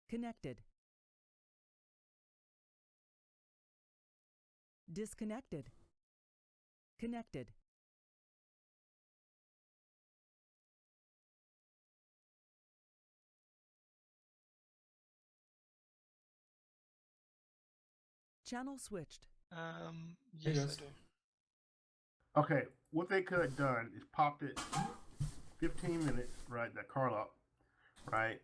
Connected. Disconnected. Connected. Channel switched. Yes, I do. Okay, what they could have done is popped it 15 minutes, right? That card up, right?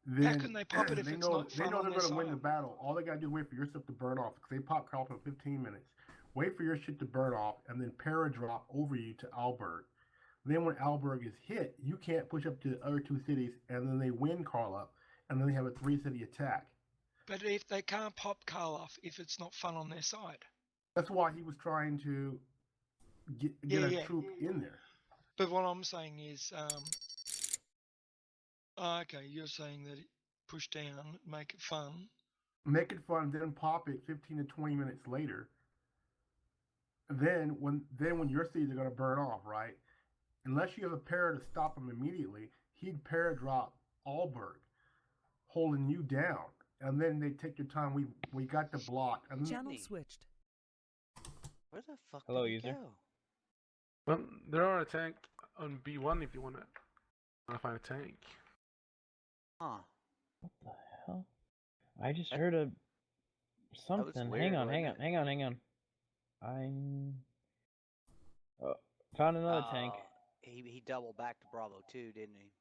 Then How can they pop it if it's not they fun know on they're their going to win the side? battle. All they got to do is wait for your stuff to burn off. Because they pop card up in 15 minutes. Wait for your shit to burn off, and then paradrop over you to Alberg. Then when Alberg is hit, you can't push up to the other two cities, and then they win Carl up, and then they have a 3-city attack. But if they can't pop Karloff if it's not fun on their side. That's why he was trying to get a troop in there. But what I'm saying is, okay, you're saying that push down, make it fun. Make it fun, then pop it 15 to 20 minutes later. Then when your seeds are going to burn off, right? Unless you have a para to stop him immediately, he'd para drop Alberg, holding you down, and then they take your time. We got the block. And Channel switched. Where the fuck Hello, did he user. go? Well, there are a tank on B1 if you want to find a tank. Huh. What the hell? I just heard a something. weird, Hang on. Found another tank. He doubled back to Bravo 2, didn't he?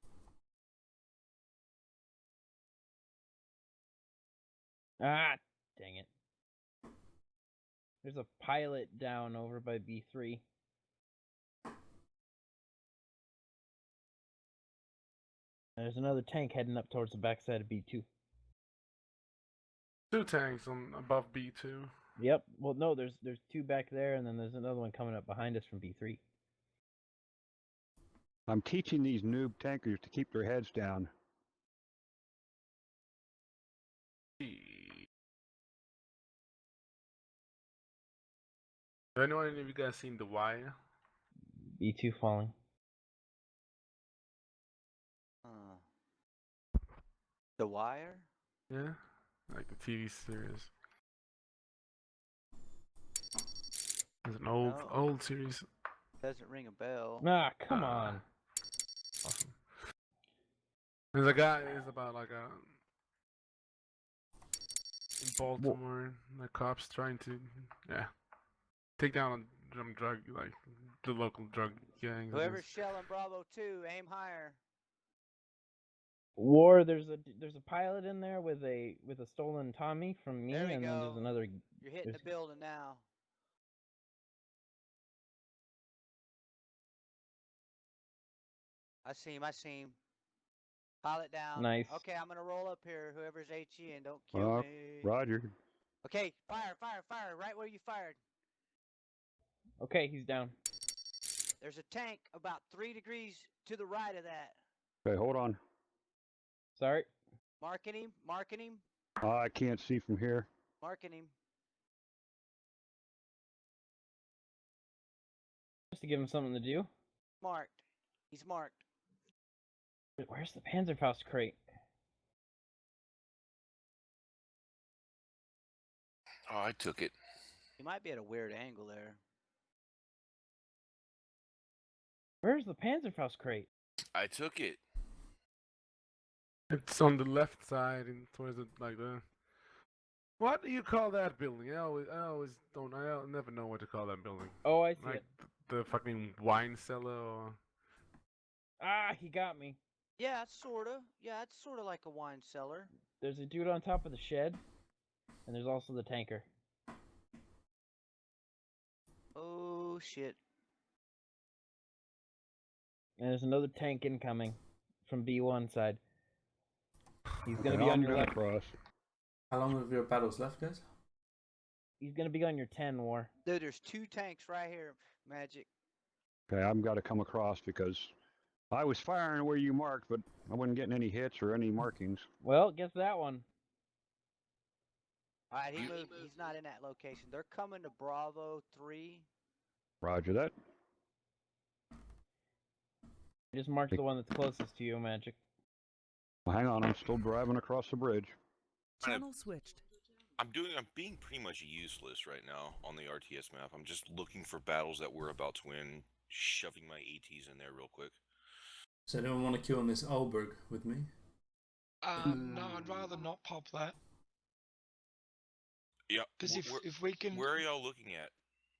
Ah, dang it. There's a pilot down over by B3. There's another tank heading up towards the backside of B2. 2 tanks on above B2. Yep. Well, no, there's 2 back there, and then there's another one coming up behind us from B3. I'm teaching these noob tankers to keep their heads down. Have anyone of you guys seen The Wire? B2 falling. The Wire? Yeah, like the TV series. It's an old series. Doesn't ring a bell. Ah, come on. Awesome. There's a guy. It's about like in Baltimore, the cops trying to take down some drug, like the local drug gangs. Whoever's shelling Bravo 2, aim higher. War, there's a pilot in there with a stolen Tommy from me, There we and go. then there's another. You're hitting the building now. I see him. Pilot down. Nice. Okay, I'm gonna roll up here. Whoever's HE and don't kill me. Roger. Okay, fire, right where you fired. Okay, he's down. There's a tank about 3 degrees to the right of that. Okay, hold on. Sorry. Marking him. I can't see from here. Marking him. Just to give him something to do. Marked. He's marked. Wait, where's the Panzerfaust crate? Oh, I took it. He might be at a weird angle there. Where's the Panzerfaust crate? I took it. It's on the left side and towards the What do you call that building? I'll never know what to call that building. Oh, I see Like it. the fucking wine cellar or. Ah, he got me. Yeah, sorta. Yeah, it's sorta like a wine cellar. There's a dude on top of the shed, and there's also the tanker. Oh shit. And there's another tank incoming from B1 side. He's gonna Okay, be on I'm your gonna left. cross. How long of your battles left, guys? He's gonna be on your 10, War. Dude, there's 2 tanks right here, Magic. Okay, I've got to come across because I was firing where you marked, but I wasn't getting any hits or any markings. Well, guess that one. Alright, he moved. He's not in that location. They're coming to Bravo 3. Roger that. I just marked the one that's closest to you, Magic. Well, hang on, I'm still driving across the bridge. Kinda- Channel switched. I'm being pretty much useless right now on the RTS map. I'm just looking for battles that we're about to win, shoving my ATs in there real quick. Does anyone want to queue on this Alberg with me? No, I'd rather not pop that. Yeah. Because if we can, Where are y'all looking at?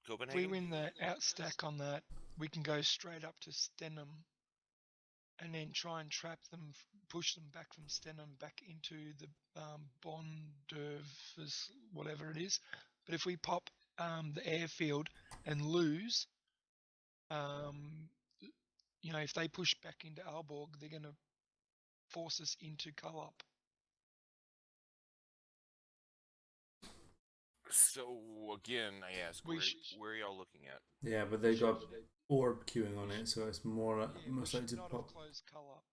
if we Copenhagen? win the outstack on that, we can go straight up to Stenham and then try and trap them, push them back from Stenham back into the Bondervers, whatever it is. But if we pop the airfield and lose, you know, if they push back into Aalborg, they're going to force us into Cullop. So again, I ask, where are y'all looking at? Yeah, but they got orb queuing on it, so it's more Yeah, we most likely should to not pop. have closed Cullop.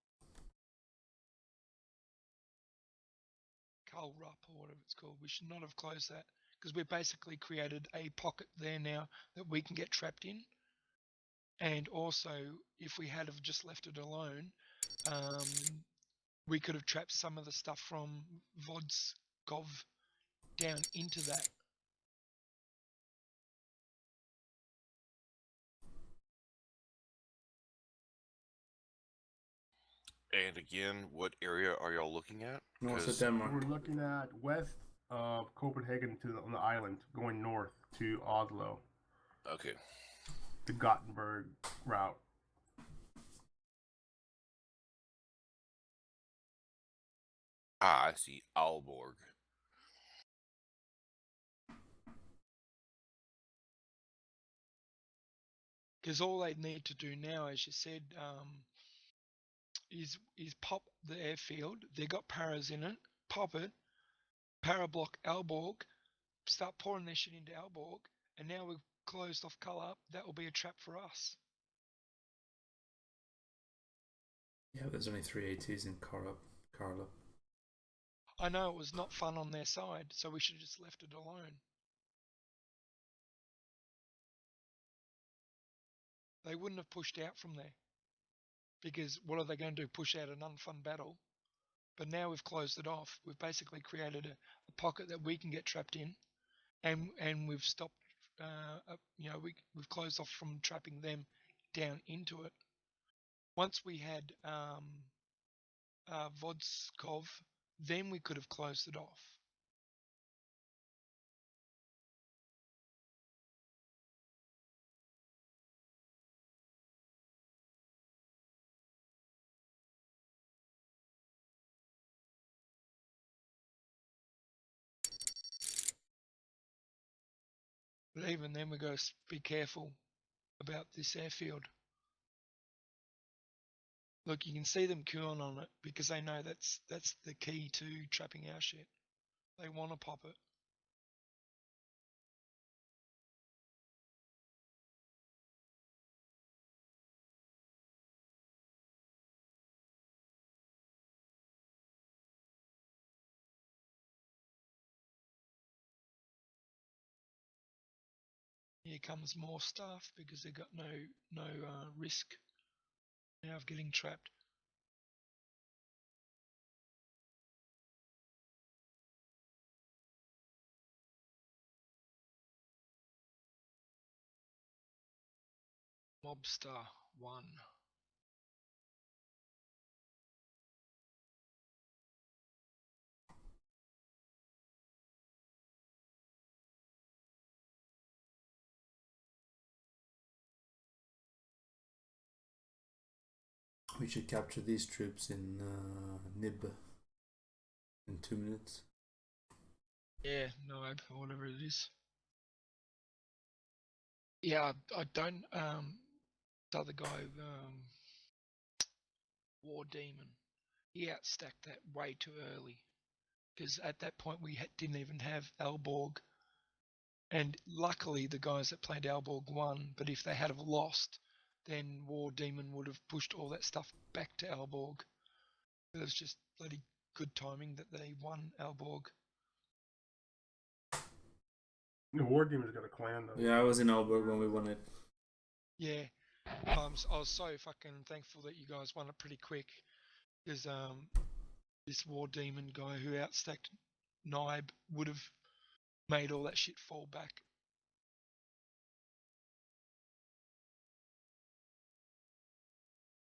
Cullrup or whatever it's called. We should not have closed that because we've basically created a pocket there now that we can get trapped in. And also, if we had have just left it alone, we could have trapped some of the stuff from Vodskov down into that. And again, what area are y'all looking at? North of 'Cause Denmark. We're looking at west of Copenhagen on the island, going north to Oslo, Okay. the Gothenburg route. Ah, I see. Aalborg. Because all they need to do now, as you said, is pop the airfield. They got paras in it. Pop it. Para block Aalborg. Start pouring their shit into Aalborg, and now we've closed off Cullop. That will be a trap for us. Yeah, there's only 3 ATs in Carlup. I know it was not fun on their side, so we should have just left it alone. They wouldn't have pushed out from there. Because what are they going to do? Push out an unfun battle? But now we've closed it off. We've basically created a pocket that we can get trapped in, and we've stopped. You know, we've closed off from trapping them down into it. Once we had Vodskov, then we could have closed it off. But even then, we got to be careful about this airfield. Look, you can see them queuing on it because they know that's the key to trapping our shit. They want to pop it. Here comes more stuff because they got no risk now of getting trapped. Mobster 1. We should capture these troops in Nib in 2 minutes. Yeah, no, or whatever it is. Yeah, I don't. The other guy, War Demon, he outstacked that way too early. Because at that point we didn't even have Aalborg. And luckily the guys that played Aalborg won, but if they had have lost, then War Demon would have pushed all that stuff back to Aalborg. It was just bloody good timing that they won Aalborg. The War Demon's got a clan though. Yeah, I was in Alberg when we won it. Yeah, I was so fucking thankful that you guys won it pretty quick, because this war demon guy who outstacked Nibe would have made all that shit fall back.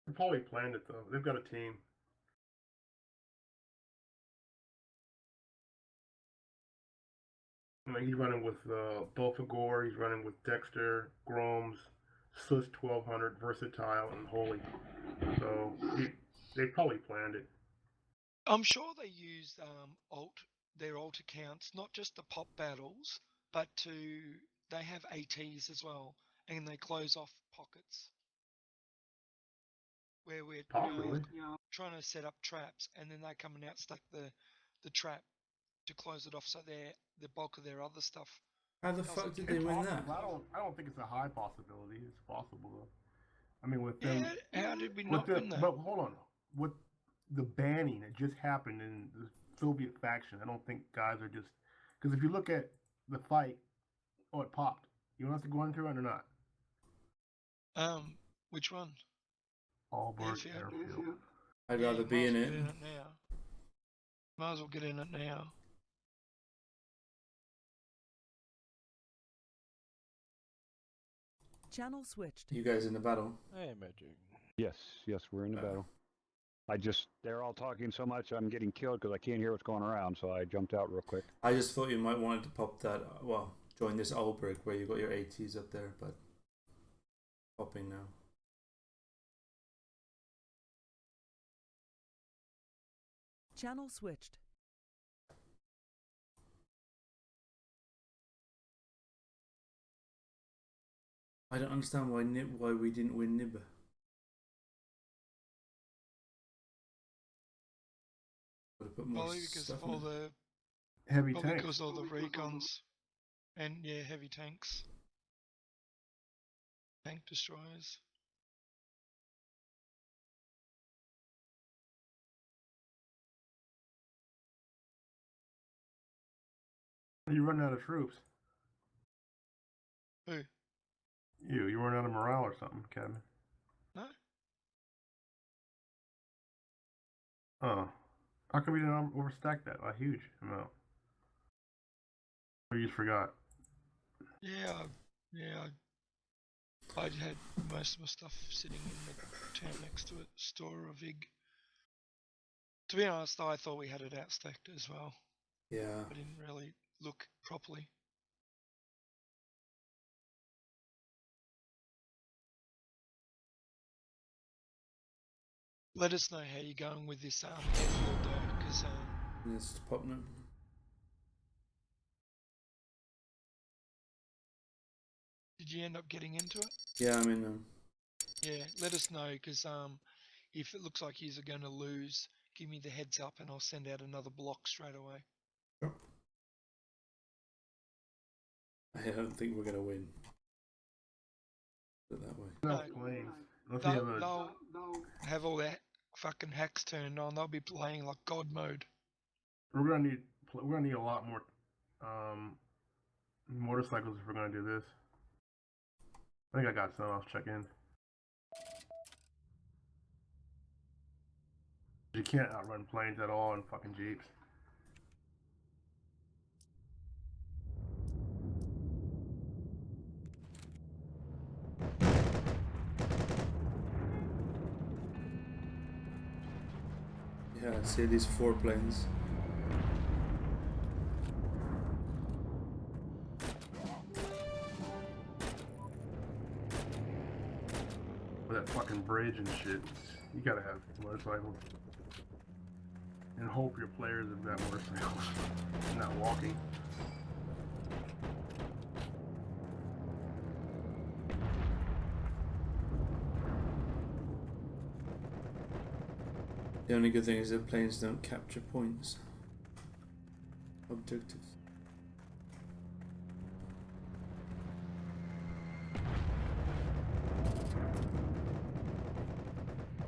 They probably planned it though. They've got a team. I mean, he's running with Belfagor, he's running with Dexter, Groms, Sus 1200, Versatile, and Holy. So they probably planned it. I'm sure they used their alt accounts, not just the pop battles, but they have ATs as well, and they close off pockets where we're Possibly. trying to set up traps, and then they come and outstack the trap to close it off, so the bulk of their other stuff. How the fuck did they win that? I don't think it's a high possibility. It's possible though. I mean, with them. How did we not win that? But hold on, with the banning that just happened in the Soviet faction, I don't think guys are just because if you look at the fight, it popped. You want us to go into it or not? Which one? Allberg Airfield. I'd rather be in it. Now. Might as well get in it now. Channel switched. You guys in the battle? Hey, Magic. Yes, we're in the battle. They're all talking so much, I'm getting killed because I can't hear what's going around, so I jumped out real quick. I just thought you might wanted to pop that, join this Ulbrich where you got your ATs up there, but popping now. Channel switched. I don't understand why we didn't win Nib. Probably because of all the heavy tanks. Because all the recons and heavy tanks, tank destroyers. You running out of troops? Who? You run out of morale or something, Kevin? No. Oh, how come we didn't overstack that a huge amount? Or you just forgot? Yeah. I had most of my stuff sitting in the town next to it, store a vig. To be honest, though, I thought we had it outstacked as well. Yeah. I didn't really look properly. Let us know how you're going with this airfield though, because it's popping up. Did you end up getting into it? Yeah, I'm in them. Yeah, let us know, because if it looks like you're going to lose, give me the heads up and I'll send out another block straight away. Sure. I don't think we're going to win. Put it that way. No planes. They'll have all that fucking hacks turned on. They'll be playing like God mode. We're gonna need a lot more motorcycles if we're gonna do this. I think I got some. I'll check in. You can't outrun planes at all in fucking Jeeps. Yeah, I see these 4 planes. With that fucking bridge and shit, you gotta have motorcycles. And hope your players have got motorcycles. Not walking. The only good thing is that planes don't capture points. Objectives.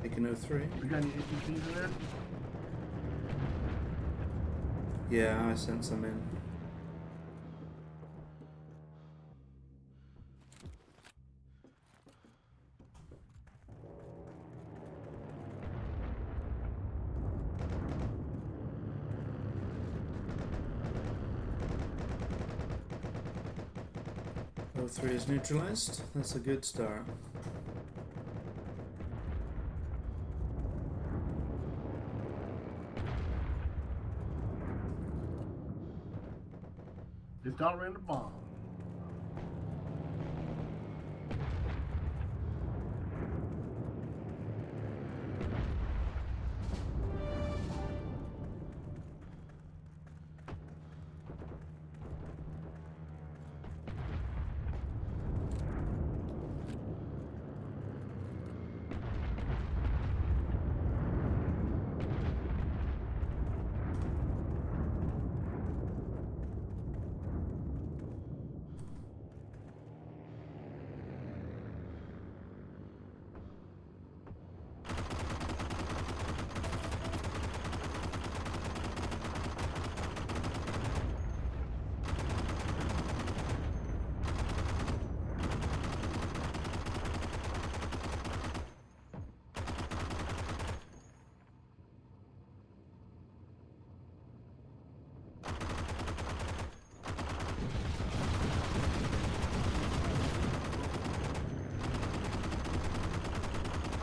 Taking 03. We got any APCs in there? Yeah, I sent some in. O3 is neutralized. That's a good start. Just got ran the bomb.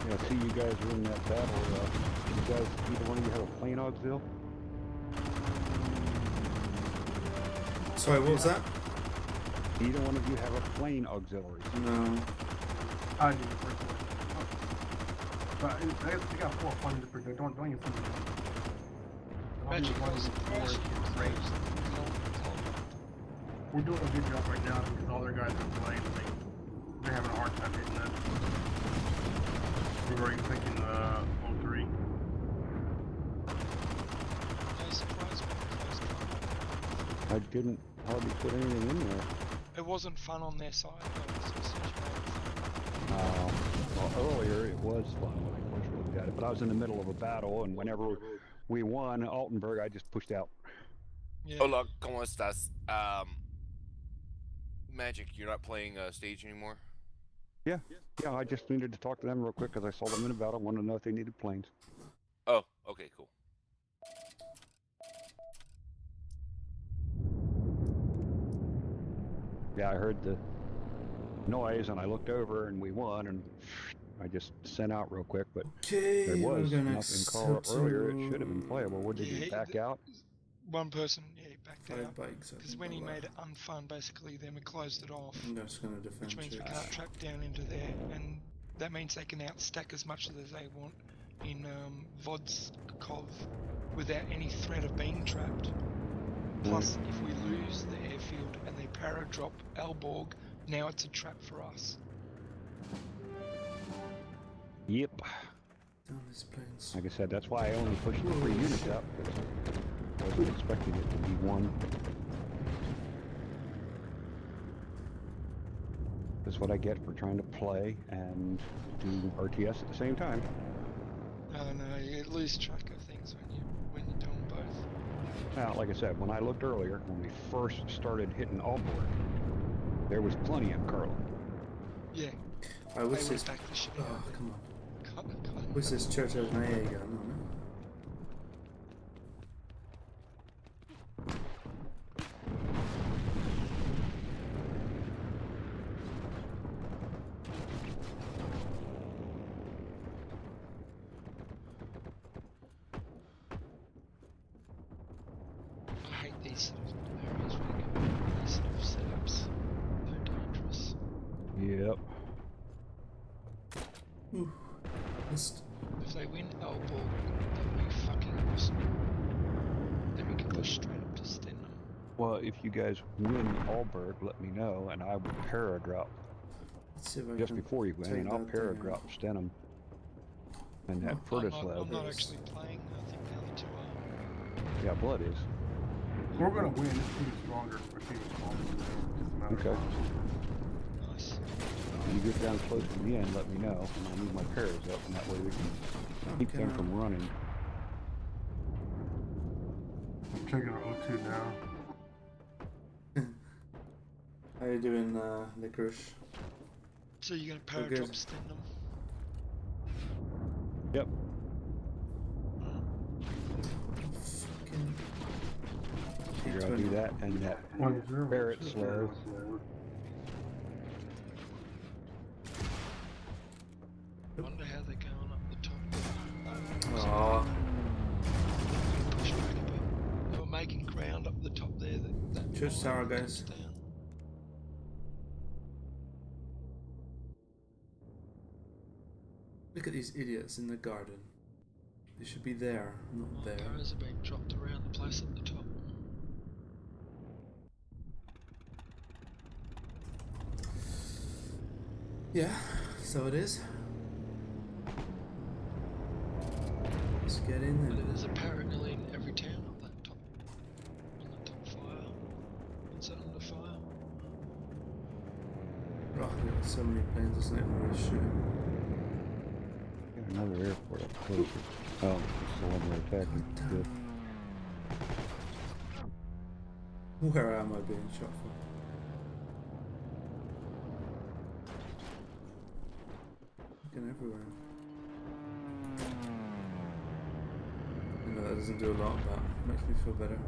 Yeah, I see you guys were in that battle. You guys, either one of you have a plane auxil? Sorry, what was that? Either one of you have a plane auxiliary? No. I do the first one. But I guess they got 4 funds to protect. Don't even see them. Magic was We're doing a good job right now because all their guys are playing. They're having a hard time hitting us. We're already thinking O3. No surprise when it closed combat. I didn't hardly put anything in there. It wasn't fun on their side, though. It was such Well, earlier it was fun when I first looked at it, but I was in the middle of a battle, and whenever we won Altenburg, I just pushed out. yeah. Hola, ¿cómo estás? Magic, you're not playing stage anymore? Yeah, I just needed to talk to them real quick because I saw them in a battle. Wanted to know if they needed planes. Oh, okay, cool. Yeah, I heard the noise and I looked over and we won, and I just sent out real quick, but Okay, there was we're gonna enough in call earlier. It should have been playable. What did Yeah, you back out? One person, backed 5 out. bikes. Because when he made it unfun, basically, then we closed it off. I'm just gonna defend Which means we church. can't track down into there, and that means they can outstack as much as they want in Vodskov without any threat of being trapped. Plus, if we lose the airfield and they para-drop Alborg, now it's a trap for us. Yep. Down these planes. Like I said, that's why I only pushed the 3 units out, because I wasn't expecting it to be 1. That's what I get for trying to play and do RTS at the same time. I don't know, you lose track of things when you're doing both. Now, like I said, when I looked earlier, when we first started hitting Alborg, there was plenty of Carlin. Yeah, I they wish would this. back the shit Oh, out. come on. Can't- Wish this church has an AA gun on it. I hate these sort of areas where you go, these sort of setups. They're dangerous. Yep. Ooh. Missed. If they win Alborg, that'll be fucking awesome. Then we can push straight up to Stenham. Well, if you guys win Alborg, let me know, and I will para-drop Let's see if I just can before you win, take and I'll that para-drop Stenham. And that I'm Furtislav not is... actually playing, I think the other two are. Yeah, Blood is. We're gonna win. This team is stronger. Our team is stronger. Just a matter of Okay. time. Nice. When you get down close to the end, let me know, and I'll move my paras up, and that way we can keep them from running. I'm checking our O2 now. How you doing, Licorice? So you're gonna We're power good. drop Stenham? Yep. Fucking. Figure I'll do that, and that 1-0. Barrett slow. Aw. Push back a bit. They were making ground up the top there. That Church line tower, that guys. comes down. Look at these idiots in the garden. They should be there, not there. Cars are being dropped around the place at the top. Yeah, so it is. Let's get in And there. there's a parrot nearly in every town on that top fire. What's that under fire? Oh, there are so many planes, it's not even worth shooting. Got another airport up closer. Oh, it's the one we're attacking. Good. Where am I being shot from? Looking everywhere. I know that doesn't do a lot, but it makes me feel better.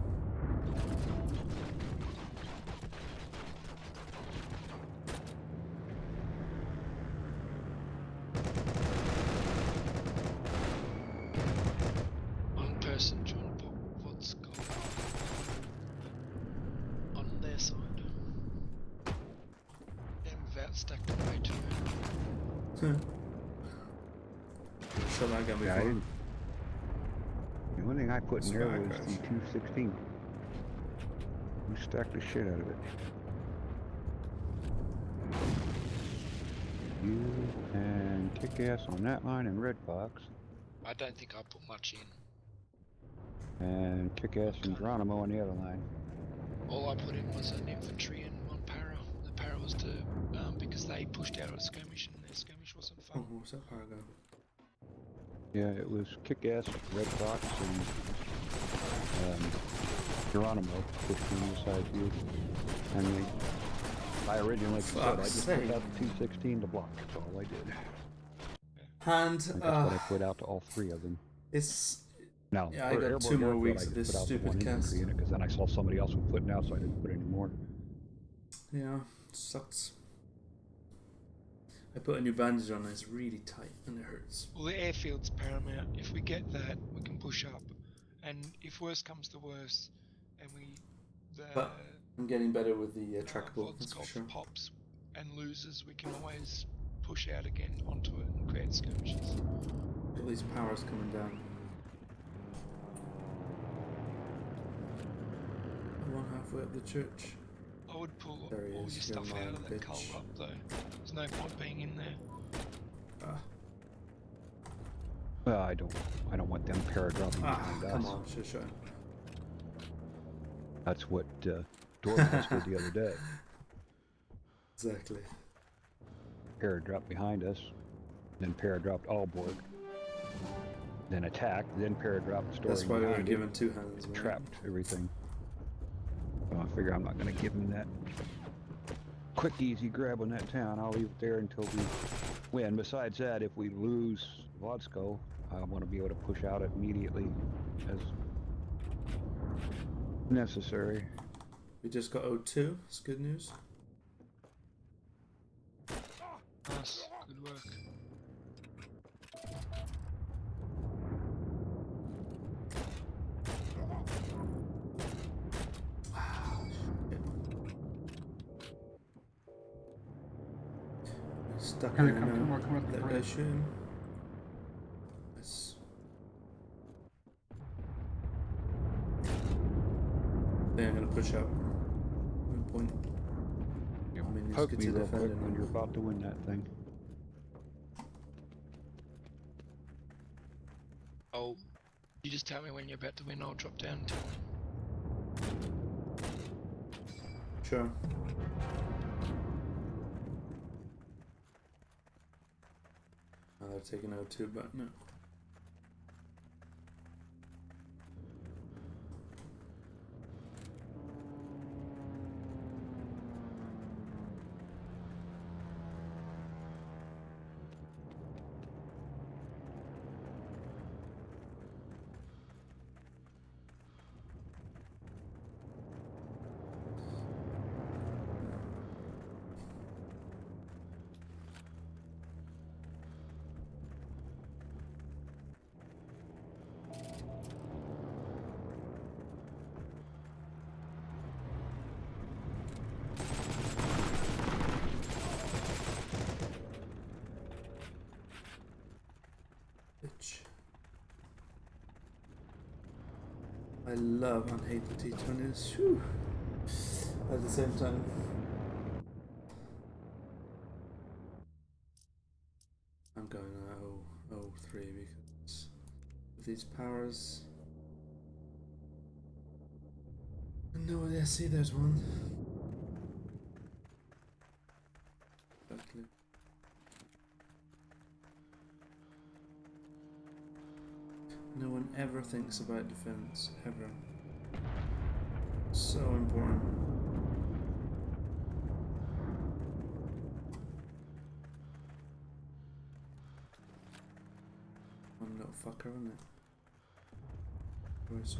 One person trying to pop what's going on their side. And we've outstacked it way too early. Shot that gun Yeah, I before. didn't. The only thing I put in there Sky was crash. the 216. We stacked the shit out of it. You and kick ass on that line and Red Fox. I don't think I put much in. And kick ass and Geronimo on the other line. All I put in was an infantry and one para. The para was to because they pushed out a skirmish and their skirmish wasn't Oh, fun. what's that power gun? Yeah, it was kick ass, Red Fox, and Geronimo pushed me beside you. I mean, I originally said I Fuck's just sake. put out the 216 to block. That's all I did. And And that's what I put out to all three of them. it's Now, Yeah, I for got airborne 2 more airfield, weeks I of just this put out the stupid one infantry cast. in it because then I saw somebody else was putting out, so I didn't put any more. yeah, sucks. I put a new bandage on and it's really tight and it hurts. Well, the airfield's paramount. If we get that, we can push up. And if worse comes to worse, and But I'm getting better with the trackable, that's for Vodskov sure. pops and loses, we can always push out again onto it and create skirmishes. All these powers coming down. One halfway up the church. I would pull There he all is, your you stuff out lying of that bitch. coal up though. There's no point being in there. Ah, Well, I don't want them paradropping behind come us. on, shush. That's what Dorcas did the other day. Exactly. Paradropped behind us, then paradropped Aalborg, then attacked, then paradropped storing That's why we were behind it, given 2 hands. and man. trapped everything. So I figure I'm not going to give him that quick, easy grab on that town. I'll leave it there until we win. Besides that, if we lose Vodsko, I want to be able to push out it immediately as necessary. We just got 02. It's good news. Nice, good work. Stuck Here in they there come, two now. more coming up the That guy bridge. shoot him. Nice. Then I'm gonna push up. No point. You I mean, it's poke good me to real defend quick it when now. you're about to win that thing. Oh, you just tell me when you're about to win, I'll drop down and tell me. Sure. Oh, they're taking out 2, but no. I love and hate the T20s. Whew. At the same time. I'm going 003 because of these powers. No, I see there's one. Exactly. No one ever thinks about defense, ever. So important. One little fucker, isn't it? Very so.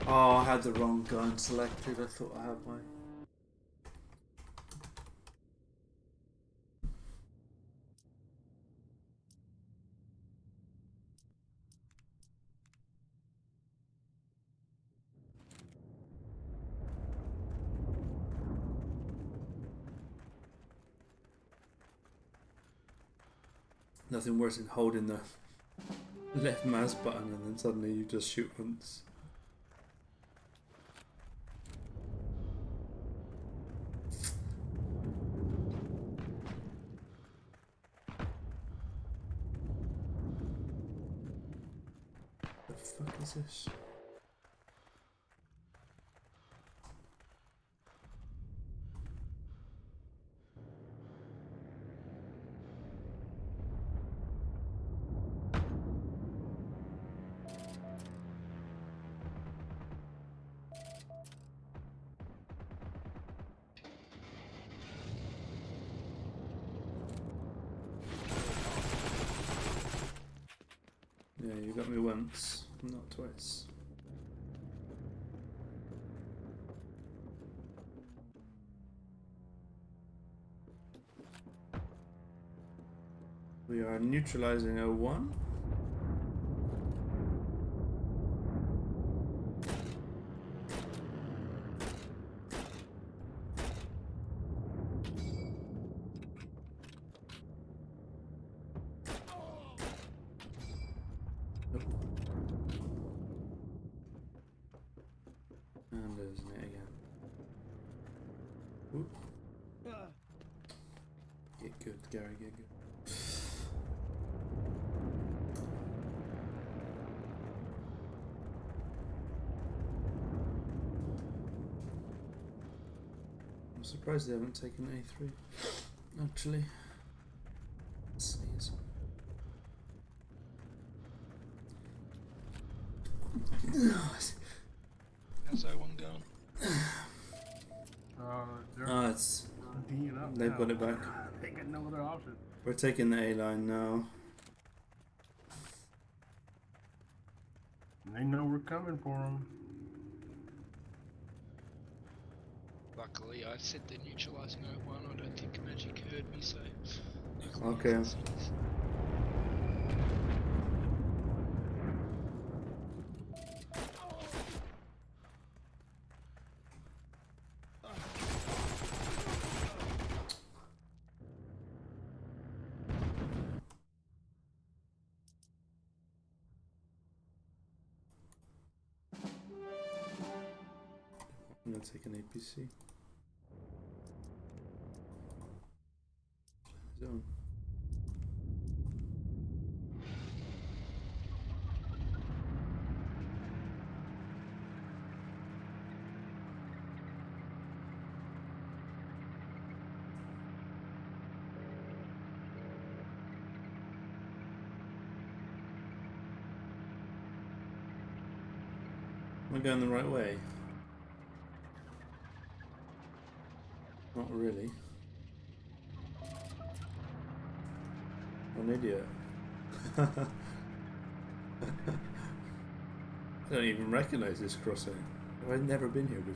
Oh, I had the wrong gun selected. I thought I had my. Nothing worse than holding the left mouse button and then suddenly you just shoot once. The fuck is this? Yeah, you got me once, not twice. We are neutralizing 01. And there's an A again. Oop. Get good, Gary, get good. I'm surprised they haven't taken A3. Actually. Sneeze. How's that one going? They're It's D'ing up they've now. got it back. They got no other option. We're taking the A line now. They know we're coming for them. Luckily, I said they're neutralizing 01. I don't think Magic heard me say. Okay. I'm gonna take an APC. Zone. Am I going the right way? Not really. I'm an idiot. I don't even recognize this crossing. I've never been here before.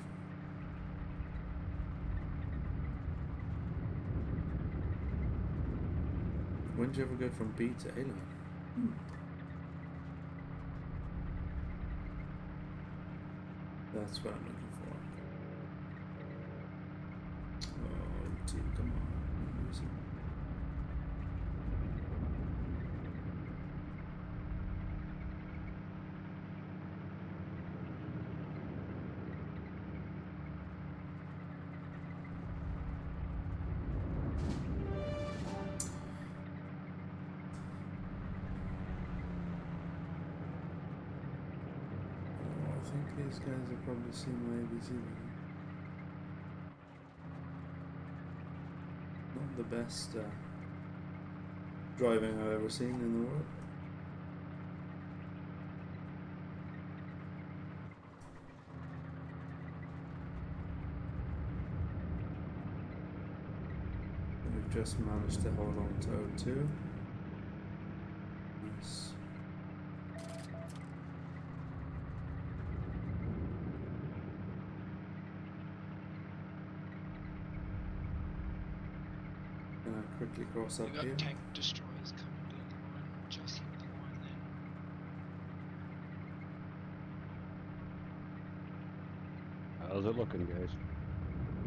When did you ever go from B to A line? That's what I'm looking for. Oh, dude, come on. Where is it? think these guys have probably seen my ABC video. Not the best driving I've ever seen in the world. We've just managed to hold on to O2. Nice. Gonna quickly cross up You got here. tank destroyers coming down the line, just hit the line there. How's it looking, guys?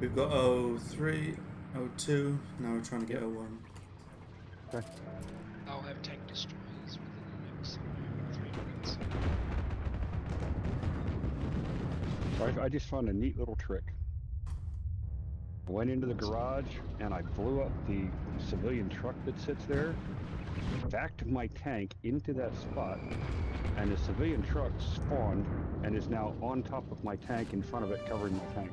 We've got O3, O2, now we're trying to get O1. Okay. I'll have tank destroyers within the next 3 minutes. So I just found a neat little trick. I went into the garage and I blew up the civilian truck that sits there, backed my tank into that spot, and the civilian truck spawned and is now on top of my tank in front of it, covering my tank.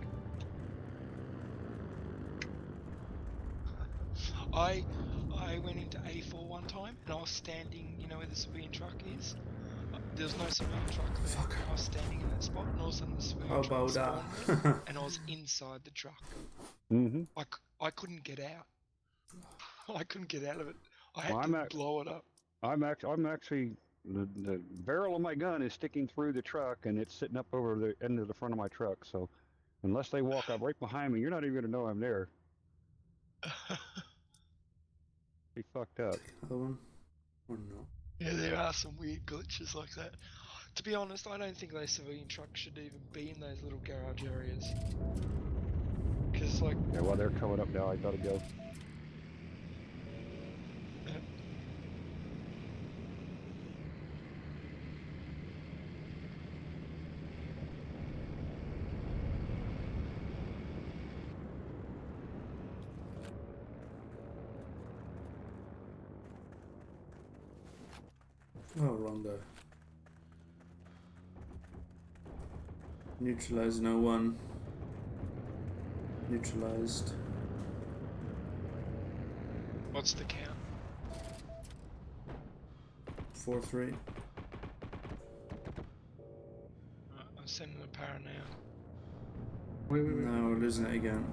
I went into A4 one time and I was standing, you know where the civilian truck is? There's no civilian truck there. Fuck. I was standing in that spot and all of a sudden the civilian How truck about spawned that? there and I was inside the truck. Mm-hmm. I couldn't get out. I couldn't get out of it. I had Well, to blow it up. I'm actually the barrel of my gun is sticking through the truck and it's sitting up over the end of the front of my truck. So unless they walk up right behind me, you're not even gonna know I'm there. Be fucked up. Other one? Or no? Yeah, there are some weird glitches like that. To be honest, I don't think those civilian trucks should even be in those little garage areas. Because, like, Yeah, well, they're coming up now. I gotta go. Oh, Rondo. Neutralized, no one. Neutralized. what's the count? 4-3. Right, I'm sending a para now. Wait. No, we're losing it again.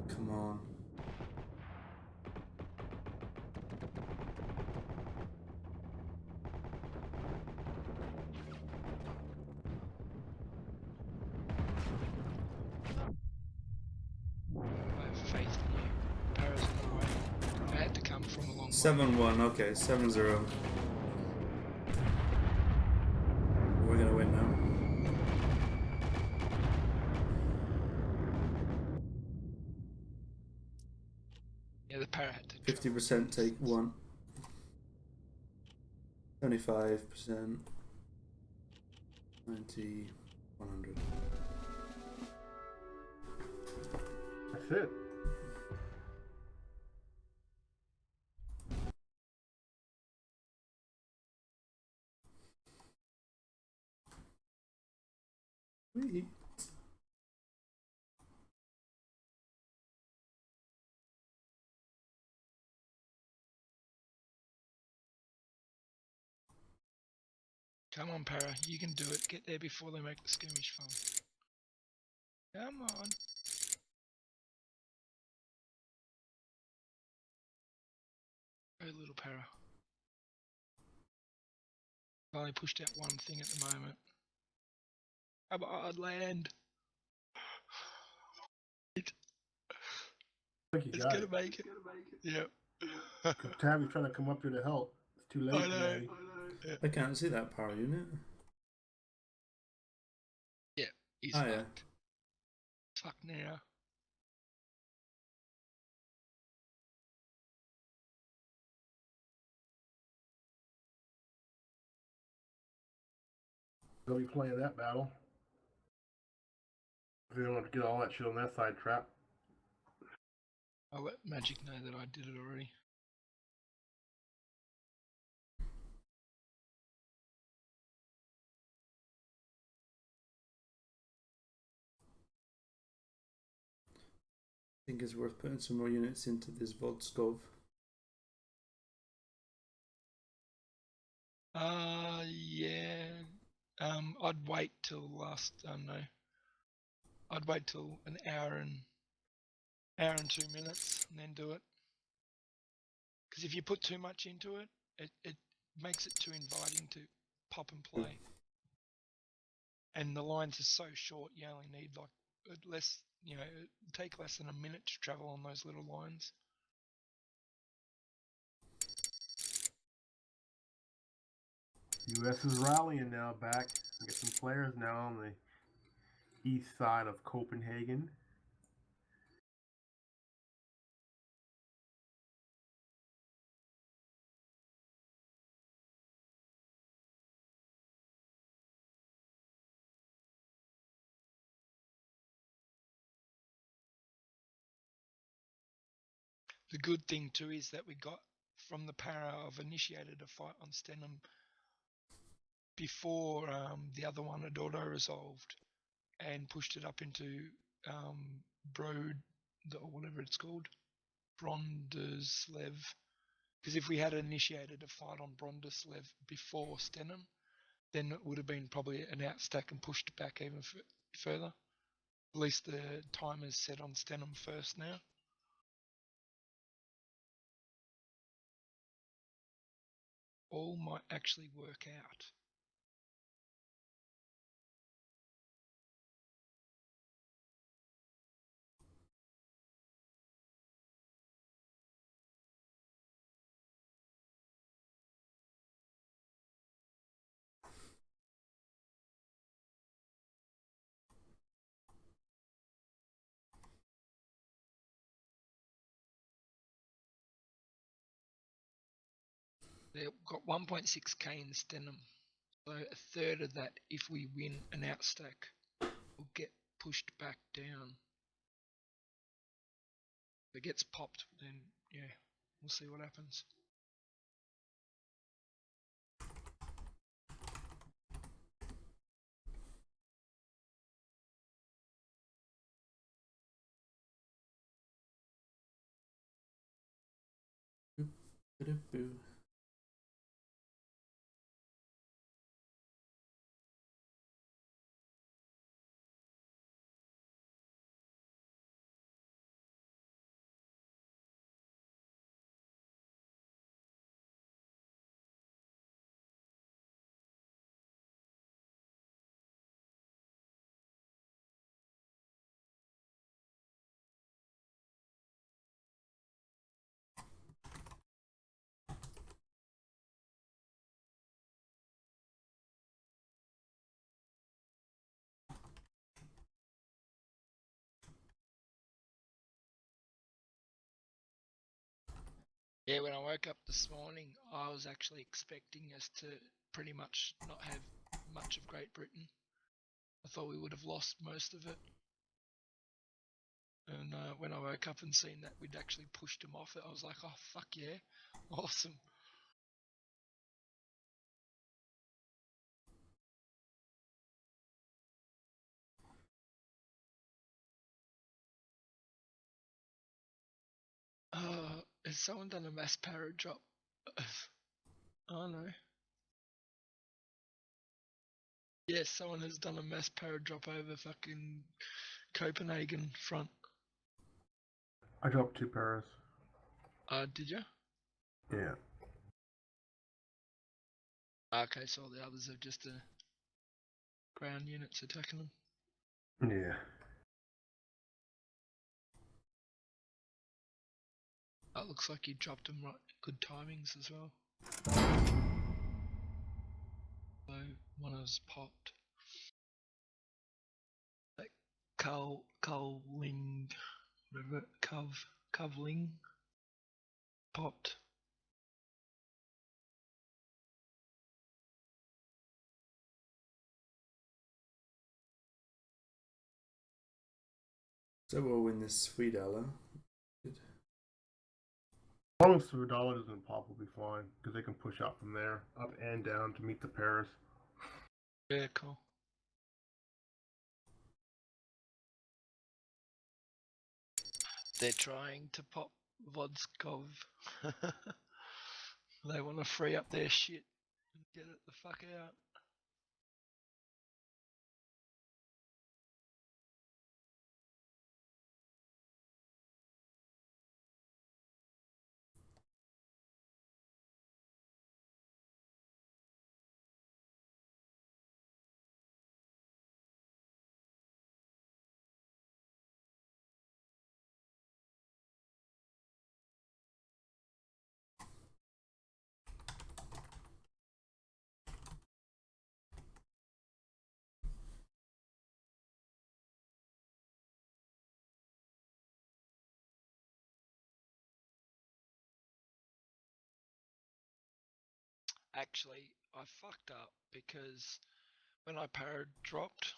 Come on. I have faith in you. Para's on the way. I had to come from a long way. 7-1, okay, 7-0. We're gonna win now. Yeah, the para had to 50% take 1. 75%. 90, 100. That's it. Sweet. Come on, para. You can do it. Get there before they make the skirmish fun. Come on. Go, little para. I only pushed out one thing at the moment. Come on, land. I think you It's got gonna it. make it. Yep. Tabby's trying to come up here to help. It's too late. I know. Tabby. I can't see that power unit. He's Oh, yeah. fucked. Fuck now. They'll be playing that battle. They don't want to get all that shit on that side trap. I'll let Magic know that I did it already. I think it's worth putting some more units into this Vodskov. Yeah. I'd wait till I'd wait till an hour and 2 minutes and then do it. Because if you put too much into it, it makes it too inviting to pop and play. And the lines are so short, you only need like less, take less than a minute to travel on those little lines. US is rallying now back. We get some players now on the east side of Copenhagen. The good thing too is that we got from the para of initiated a fight on Stenham before the other one had auto-resolved and pushed it up into Broad, or whatever it's called, Brondeslev. Because if we had initiated a fight on Brondeslev before Stenham, then it would have been probably an outstack and pushed it back even further. At least the timer's set on Stenham first now. All might actually work out. They've got 1.6k in Stenham. So a third of that, if we win an outstack, will get pushed back down. If it gets popped, then yeah, we'll see what happens. Yeah, when I woke up this morning, I was actually expecting us to pretty much not have much of Great Britain. I thought we would have lost most of it. And when I woke up and seen that we'd actually pushed them off it, I was like, oh, fuck yeah, awesome. Has someone done a mass para drop? Oh no. Yes, someone has done a mass para drop over fucking Copenhagen front. I dropped 2 paras. Did you? Yeah. Okay, so all the others are just ground units attacking them. Yeah. It looks like you dropped them right. Good timings as well. So one has popped. Like Culling, whatever, Covling popped. So we'll win this $3. Good. As long as Sudala doesn't pop, we'll be fine because they can push out from there, up and down to meet the pairs. Yeah, cool. They're trying to pop Vodskov. They want to free up their shit and get it the fuck out. Actually, I fucked up because when I parad dropped,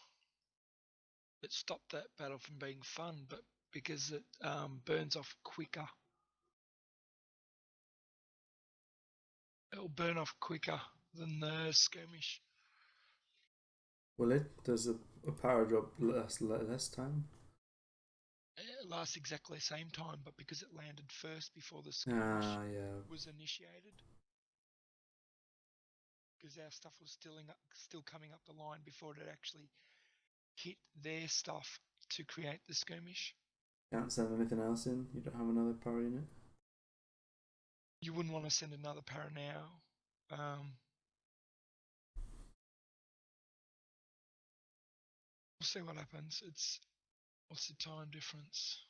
it stopped that battle from being fun, but because it burns off quicker. It'll burn off quicker than the skirmish. Will it? Does a power drop last less time? It lasts exactly the same time, but because it landed first before the skirmish Yeah. was initiated, because our stuff was still coming up the line before it had actually hit their stuff to create the skirmish. Can't send anything else in? You don't have another power unit? You wouldn't want to send another para now. We'll see what happens. What's the time difference?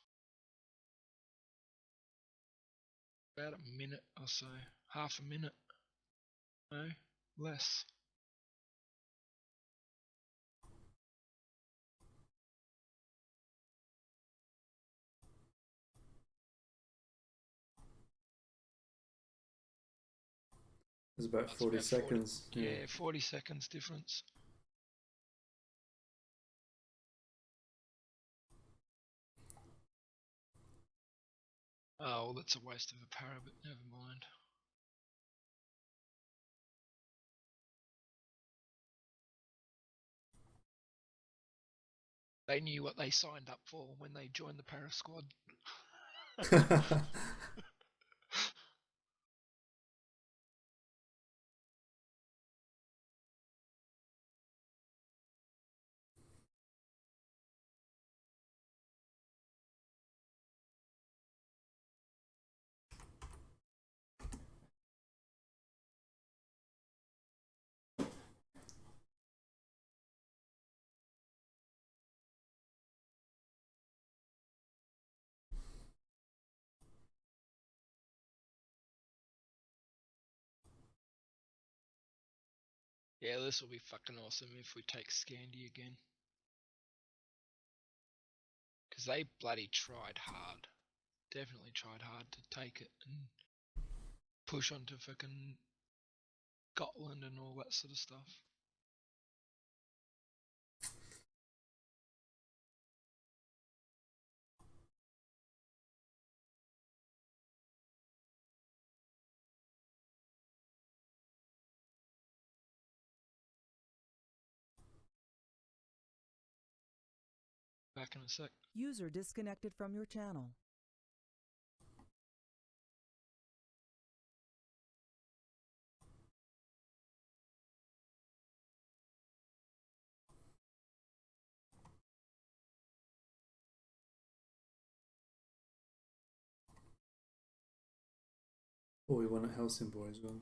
About a minute or so. Half a minute. No, less. It's about That's 40 about seconds. 40, yeah, 40 seconds difference. Oh, well, that's a waste of a para, but never mind. They knew what they signed up for when they joined the para squad. Yeah, this will be fucking awesome if we take Scandi again. Because they bloody tried hard. Definitely tried hard to take it and push onto fucking Scotland and all that sort of stuff. Back in a sec. User disconnected from your channel. Oh, we won at Helsingborg as well.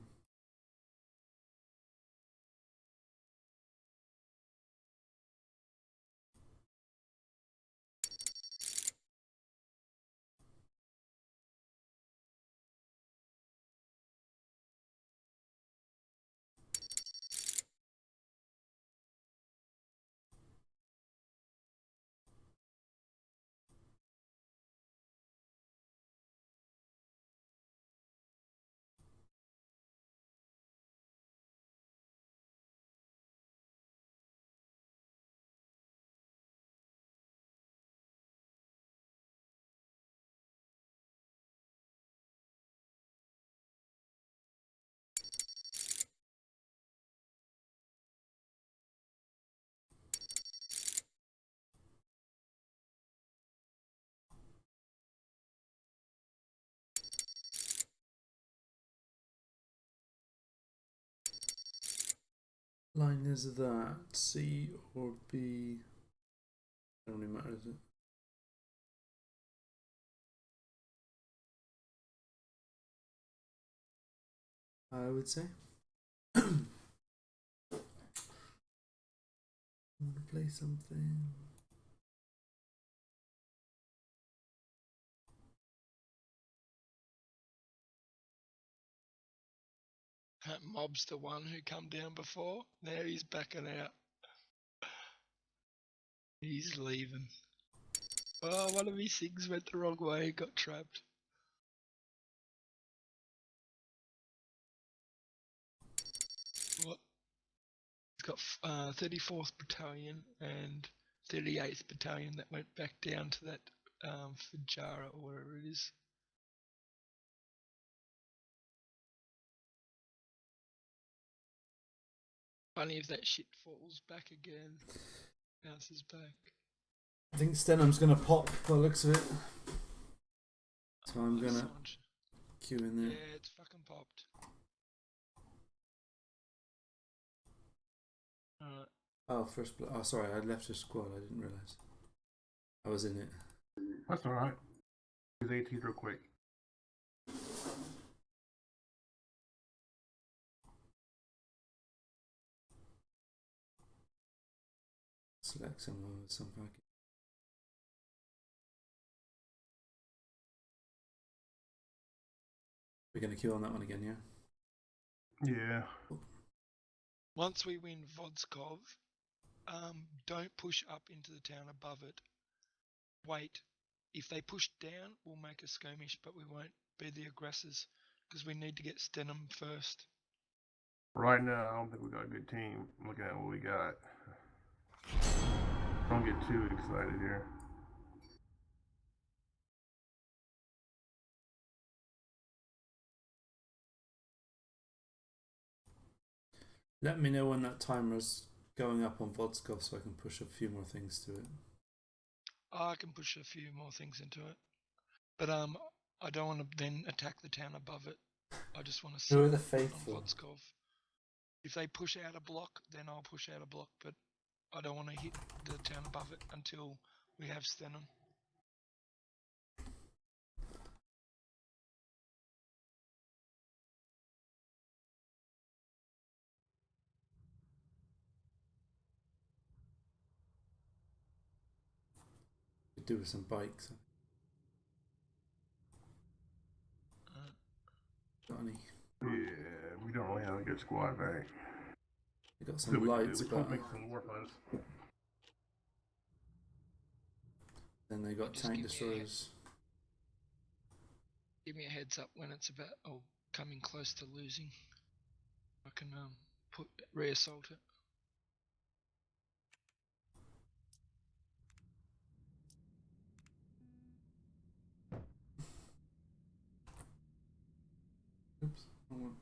line is that? C or B? Don't really matter, is it? I would say. Want to play something? That mob's the one who come down before. Now he's backing out. He's leaving. Oh, one of his things went the wrong way, got trapped. What? He's got 34th Battalion and 38th Battalion that went back down to that Fajara or whatever it is. Funny if that shit falls back again. Bounces back. I think Stenham's gonna pop by the looks of it. So I'm gonna queue in there. Yeah, it's fucking popped. Alright. Oh, first blood. Oh, sorry, I left your squad. I didn't realise. I was in it. That's alright. Use ATs real quick. Select someone with some package. We're gonna queue on that one again, yeah? Yeah. Once we win Vodskov, don't push up into the town above it. Wait. If they push down, we'll make a skirmish, but we won't be the aggressors because we need to get Stenham first. Right now, I don't think we got a good team. Looking at what we got. Don't get too excited here. Let me know when that timer's going up on Vodskov so I can push a few more things to it. I can push a few more things into it, but I don't want to then attack the town above it. I just want to sit Who are the on faithful? Vodskov. If they push out a block, then I'll push out a block, but I don't want to hit the town above it until we have Stenham. Could do with some bikes. Johnny. Yeah, we don't really have a good squad bank. We got some lights, we but make some war funds. then they got Just tank give me a destroyers. Give me a heads up when it's about coming close to losing. I can reassault it. Oops. Wrong one.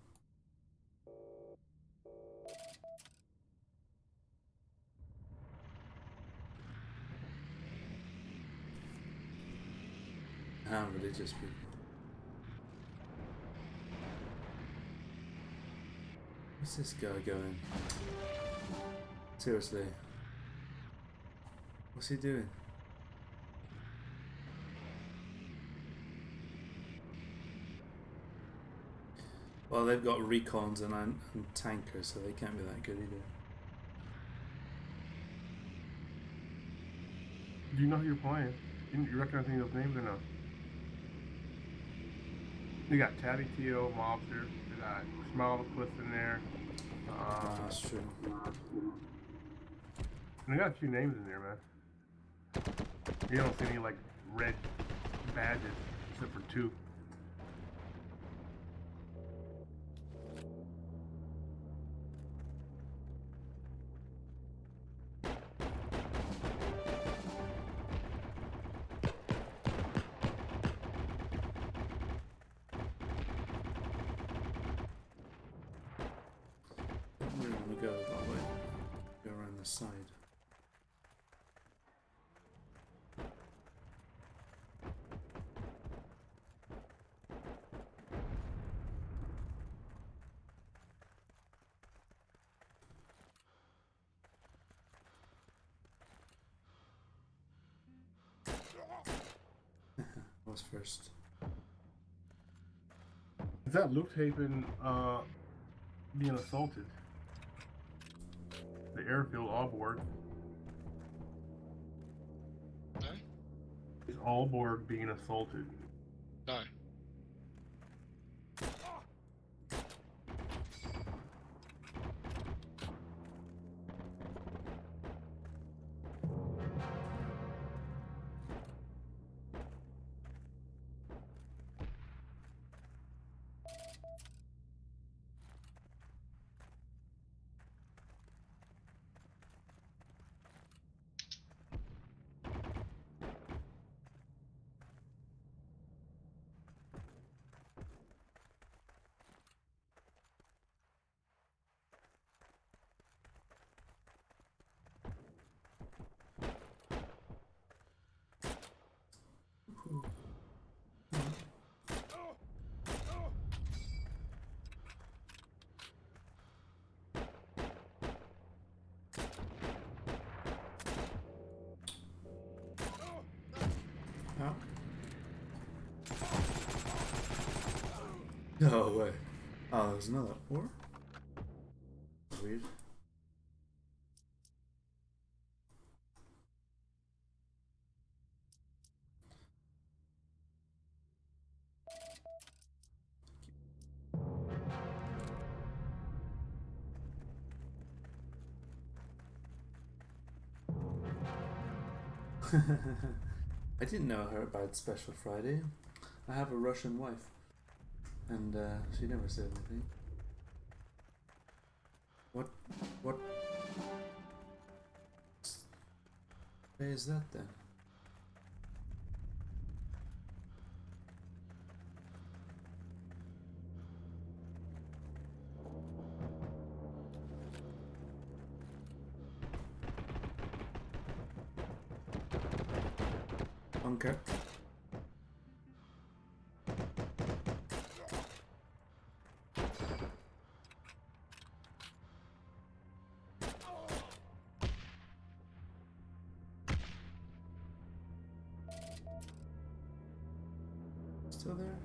Religious people. Where's this guy going? Seriously. What's he doing? Well, they've got recons and tankers, so they can't be that good either. Do you know who you're playing? You recognize any of those names or no? You got Tabby T.O. Mobster. You got Smile the Cliff in there. That's true. They got a few names in there, man. You don't see any like red badges except for 2. Don't really want to go that way. Go around the side. was first. Is that Lufthaven being assaulted? The airfield Aalborg. No? Is Aalborg being assaulted? No. Huh? No way. Oh, there's another. Or? Weird. I didn't know her about Special Friday. I have a Russian wife, and she never said anything. What day is that then? Okay. Still there?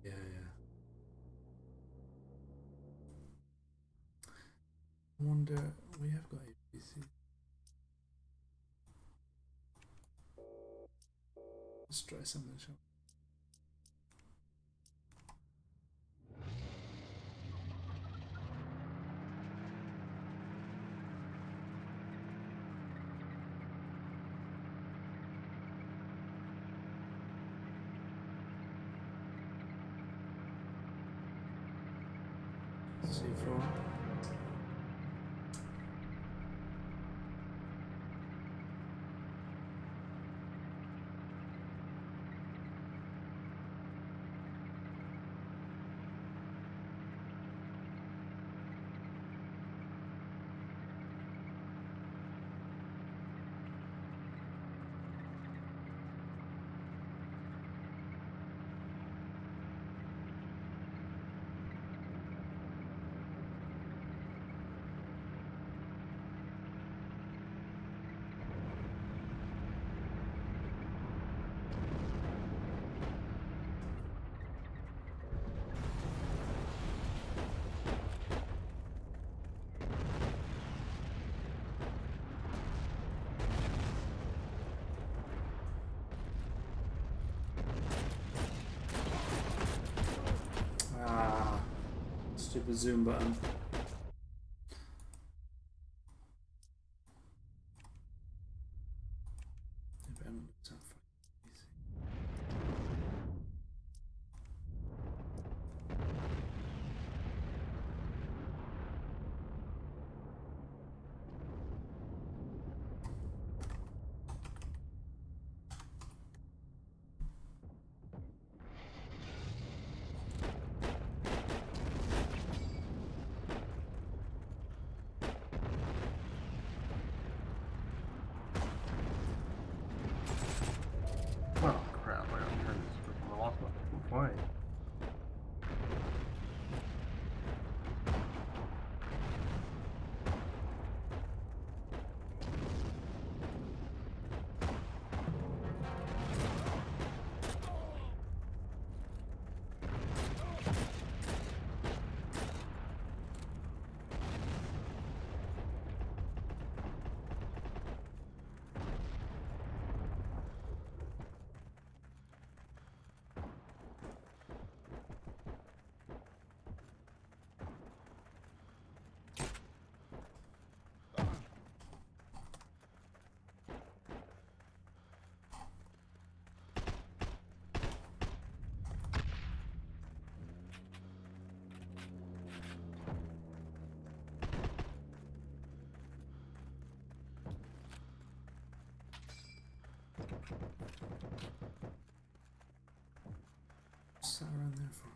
Yeah. I wonder, we have got APC. Let's try something, shall we? C4. Ah, stupid zoom button. Yeah, but I'm not so fucking easy. What's that around there for?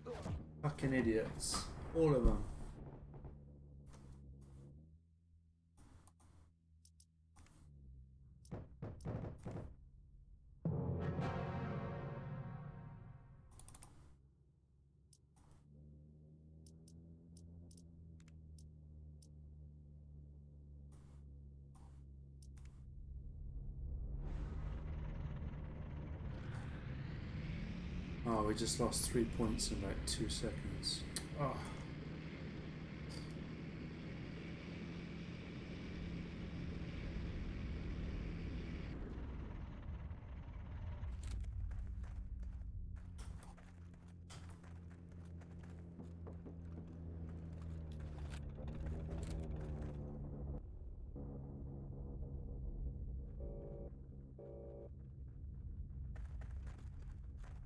No. Fucking idiots. All of them. Oh, we just lost 3 points in about 2 seconds. Oh.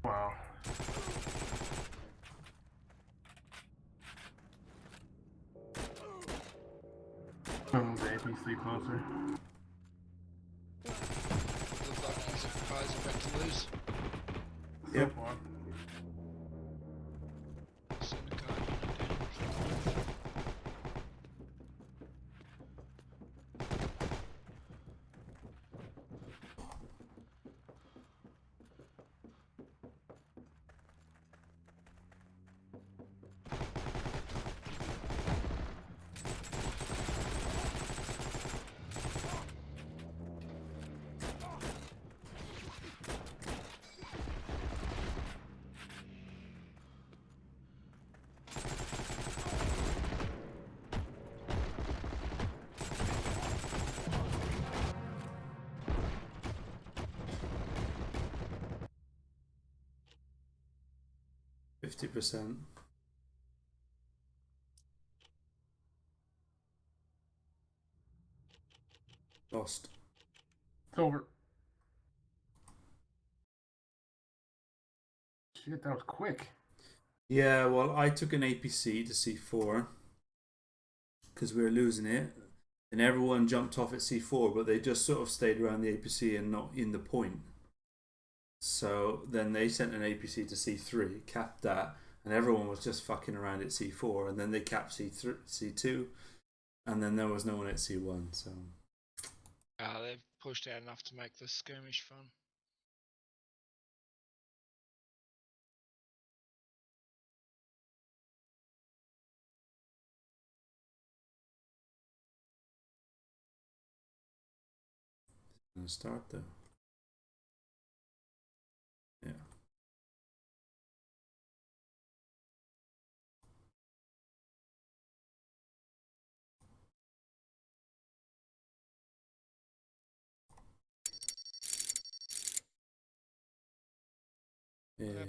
Wow. Move the APC closer. Looks like he's about to lose. Yep. So far. Send a guy down. 50%. Lost. It's over. Shit, that was quick. Yeah, well, I took an APC to C4 because we were losing it, and everyone jumped off at C4, but they just sort of stayed around the APC and not in the point. So then they sent an APC to C3, capped that, and everyone was just fucking around at C4, and then they capped C2, and then there was no one at C1. So They've pushed out enough to make the skirmish fun. gonna start though. Yeah.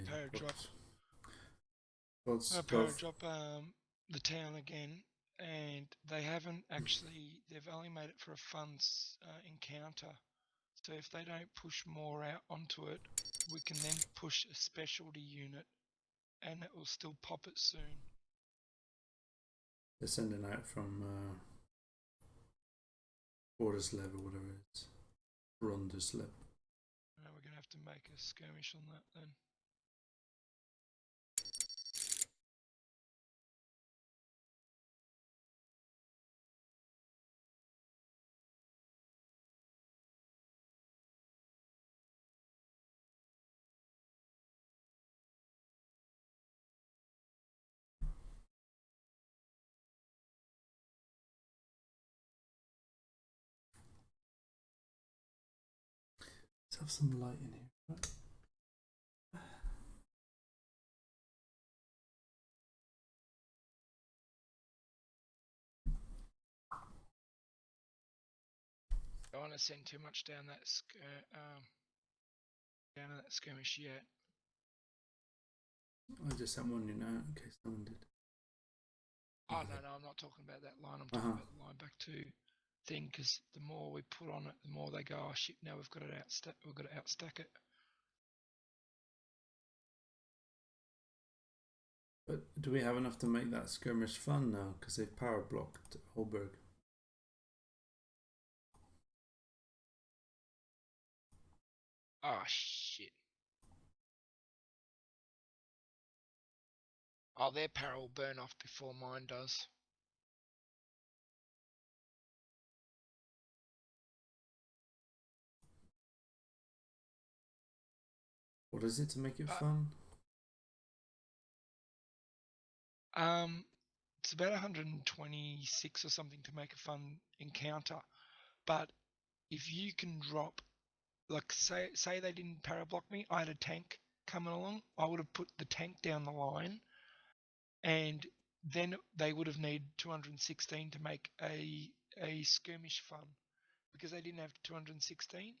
Power drop. Let's Power go. drop the town again, and they haven't actually. They've only made it for a fun encounter. So if they don't push more out onto it, we can then push a specialty unit, and it will still pop it soon. They're sending out from Borderslev or whatever it is. Ronderslev. Now we're gonna have to make a skirmish on that then. Let's have some light in here. Right? I don't want to send too much down that skirmish yet. I just sent one in out in case no one did. Oh no, I'm not talking about that line. I'm talking about the line back to thing, because the more we put on it, the more they go, oh shit, now we've got to outstack it. But do we have enough to make that skirmish fun now? Because they've power blocked Holberg. Oh shit. Oh, their power will burn off before mine does. What is it to make it Uh, fun? It's about 126 or something to make a fun encounter. But if you can drop, like say they didn't para block me, I had a tank coming along, I would have put the tank down the line, and then they would have needed 216 to make a skirmish fun. Because they didn't have 216,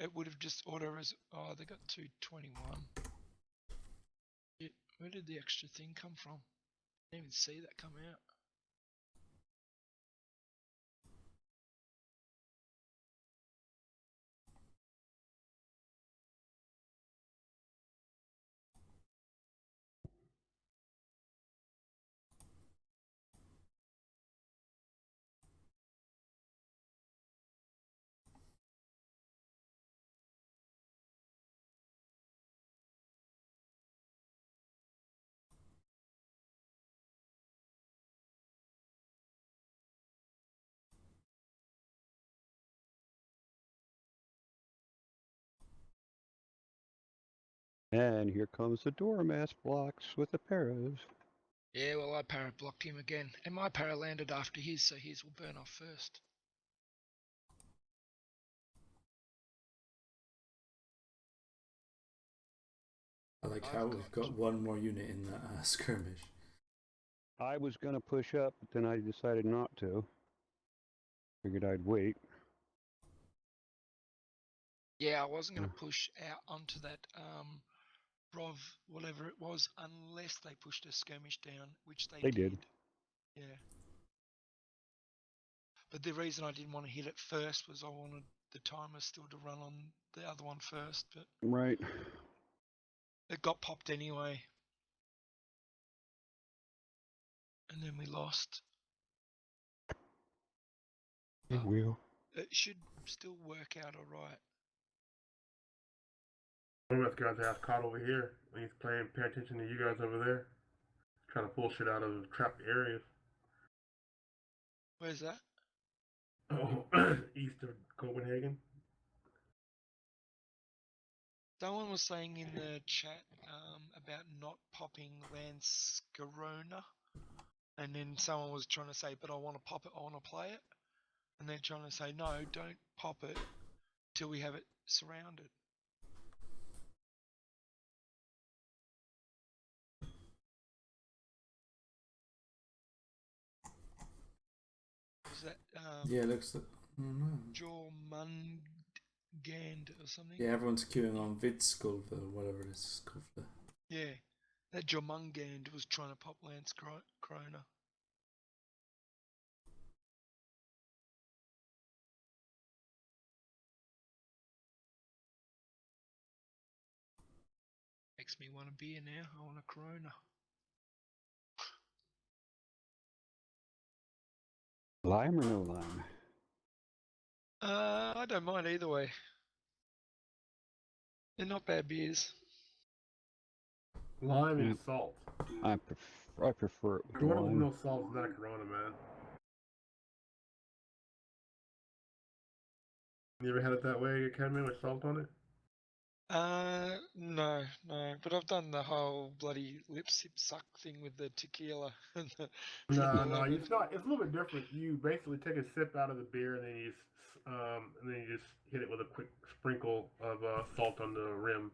it would have just auto res. Oh, they got 221. Where did the extra thing come from? I didn't even see that come out. And here comes the Dormouse blocks with the paras. Yeah, well, I para blocked him again, and my para landed after his, so his will burn off first. I like I've how got- we've got one more unit in that skirmish. I was going to push up, but then I decided not to. Figured I'd wait. Yeah, I wasn't going to push out onto that Rov, whatever it was, unless they pushed a skirmish down, which They did. Yeah. But the reason I didn't want to hit it first was I wanted the timer still to run on the other one first, but Right. it got popped anyway. And then we lost. It will. It should still work out alright. One of us guys asked Cod over here when he's playing, pay attention to you guys over there. Trying to pull shit out of trapped areas. Where's that? Oh, east of Copenhagen. Someone was saying in the chat about not popping Lanscarona, and then someone was trying to say, but I want to pop it, I want to play it, and they're trying to say, no, don't pop it till we have it surrounded. Is that Yeah, it looks like. Oh no. Jormungand or something? Yeah, everyone's queuing on Vidskulva or whatever it is called. Yeah, that Jormungand was trying to pop Lance Krona. Makes me want a beer now. I want a Corona. Lime or no lime? I don't mind either way. They're not bad beers. Lime and salt. I prefer it with Corona with lime. no salt is not a Corona, man. You ever had it that way, Academy, with salt on it? No. But I've done the whole bloody lip sip suck thing with the tequila and the No, lemon. it's not. It's a little bit different. You basically take a sip out of the beer and then you just hit it with a quick sprinkle of salt on the rim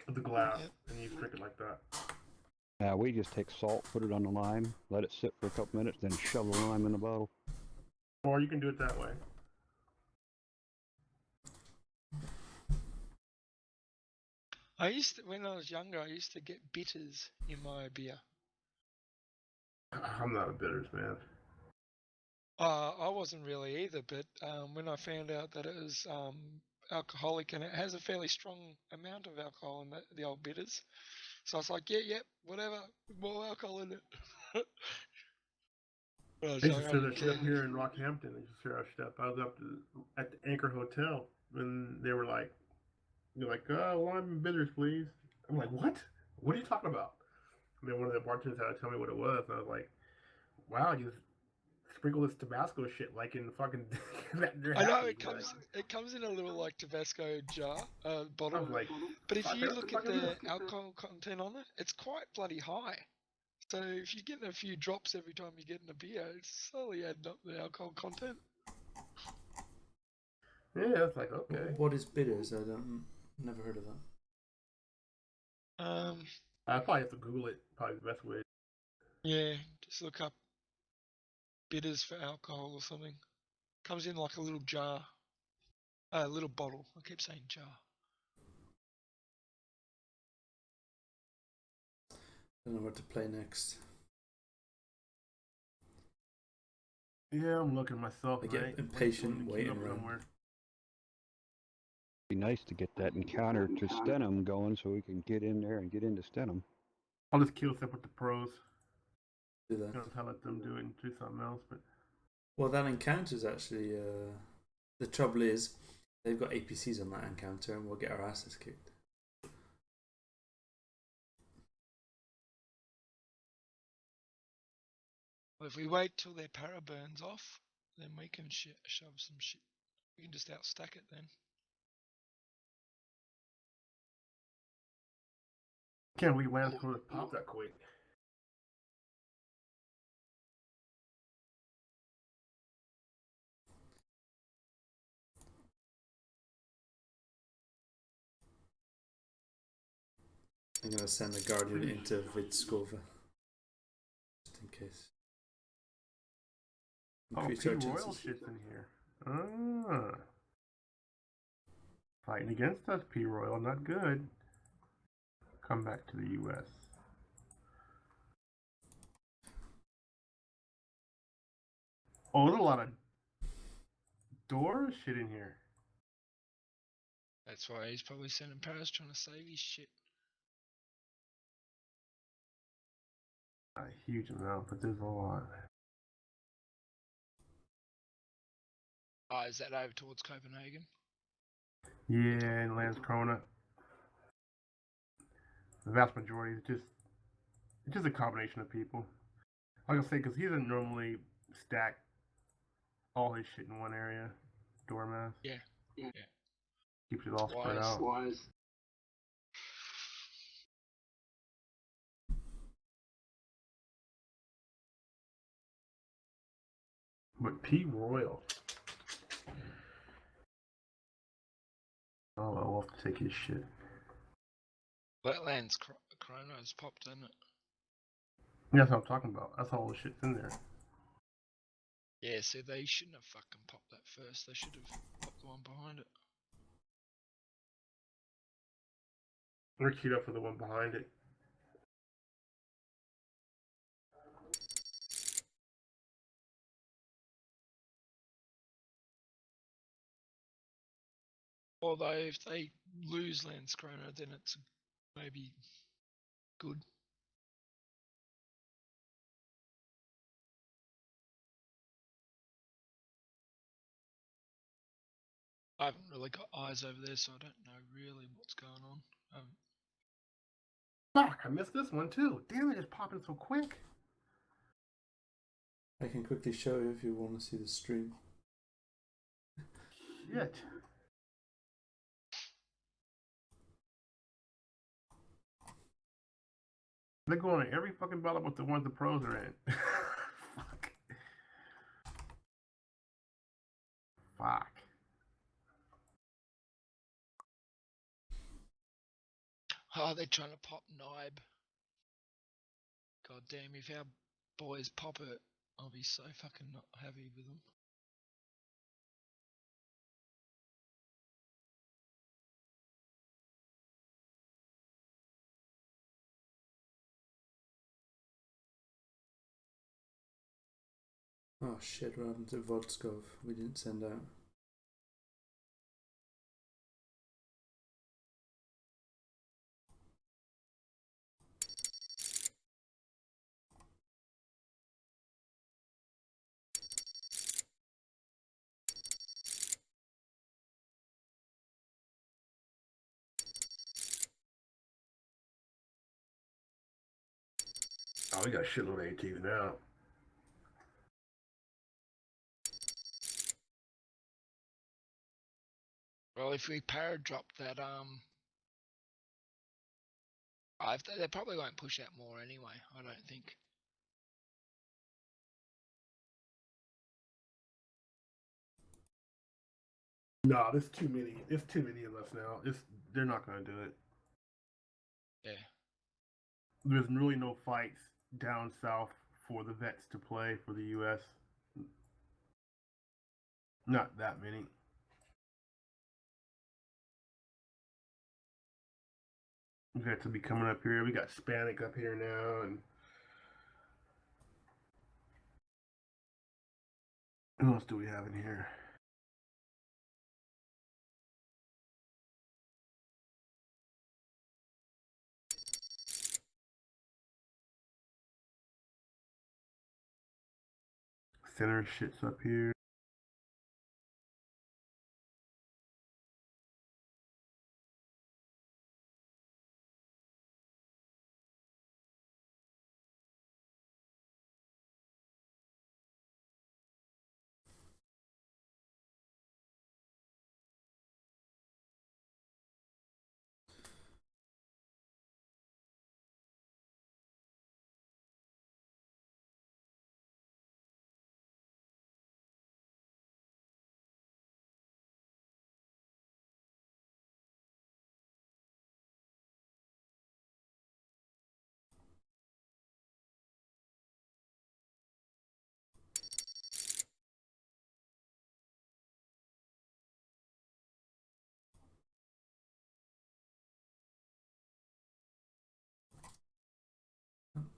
of the glass, and you just drink it like that. Yeah, we just take salt, put it on the lime, let it sit for a couple minutes, then shove the lime in the bottle. Or you can do it that way. When I was younger, I used to get bitters in my beer. I'm not a bitters man. I wasn't really either, but when I found out that it was alcoholic and it has a fairly strong amount of alcohol in the old bitters, So I was like, yeah, whatever, more alcohol in it. I was They like, just I set don't that shit up care. here in Rockhampton. They just set our shit up. I was up at the Anchor Hotel, and they were like, "You're like, lime and bitters, please." I'm like, "What? What are you talking about?" And then one of the bartenders had to tell me what it was, and I was like, "Wow, you sprinkle this Tabasco shit like in fucking." They're I know happy. it comes in a little like Tabasco jar, I bottle. was like, But if "Fuck, you what look the at fuck is the this?" alcohol content on it, it's quite bloody high. So if you're getting a few drops every time you're getting a beer, it's slowly adding up the alcohol content. Yeah, it's like okay. What is bitters? Never heard of that. I probably have to Google it. Probably the best way. Yeah, just look up bitters for alcohol or something. Comes in like a little jar, a little bottle. I keep saying jar. Don't know what to play next. Yeah, I'm looking myself. I get impatient waiting around. Be nice to get that encounter to Stenham going so we can get in there and get into Stenham. I'll just kill stuff with the pros. Do that. I'll let them do it and do something else. But Well, that encounter's actually. The trouble is, they've got APCs on that encounter, and we'll get our asses kicked. Well, if we wait till their para burns off, then we can shove some shit. We can just outstack it then. can't believe Lance Close popped that quick. I'm gonna send the Guardian into Vitskova. Just in case. Oh, Increase P our Royal chances. shit's in here. Ah. Fighting against us, P Royal. Not good. Come back to the U.S. Oh, there's a lot of door shit in here. That's why he's probably sending paras trying to save his shit. Not a huge amount, but there's a lot. Oh, is that over towards Copenhagen? Yeah, in Landskrona. The vast majority is it's just a combination of people. Like I say, because he doesn't normally stack all his shit in one area. Dormouse. Yeah. Keeps it all spread out. But P Royal. Oh, well, we'll have to take his shit. Wetlands Chrono's popped in it. That's what I'm talking about. That's all the shit's in there. Yeah, so they shouldn't have fucking popped that first. They should have popped the one behind it. We're queued up for the one behind it. Although if they lose Landskrona, then it's maybe good. I haven't really got eyes over there, so I don't know really what's going on. Fuck, I missed this one too. Damn it, it's popping so quick. I can quickly show you if you want to see the stream. Shit. They're going to every fucking battle with the ones the pros are in. Fuck. Fuck. Oh, they're trying to pop Nibe. God damn, if our boys pop it, I'll be so fucking not happy with them. Oh shit, what happened to Vodskov? We didn't send out. we got a shitload of ATs now. Well, if we paradrop that, they probably won't push out more anyway. I don't think. No, there's too many. There's too many of us now. They're not going to do it. Yeah. There's really no fights down south for the vets to play for the U.S. Not that many. We got to be coming up here. We got Hispanic up here now, and who else do we have in here? Center shit's up here.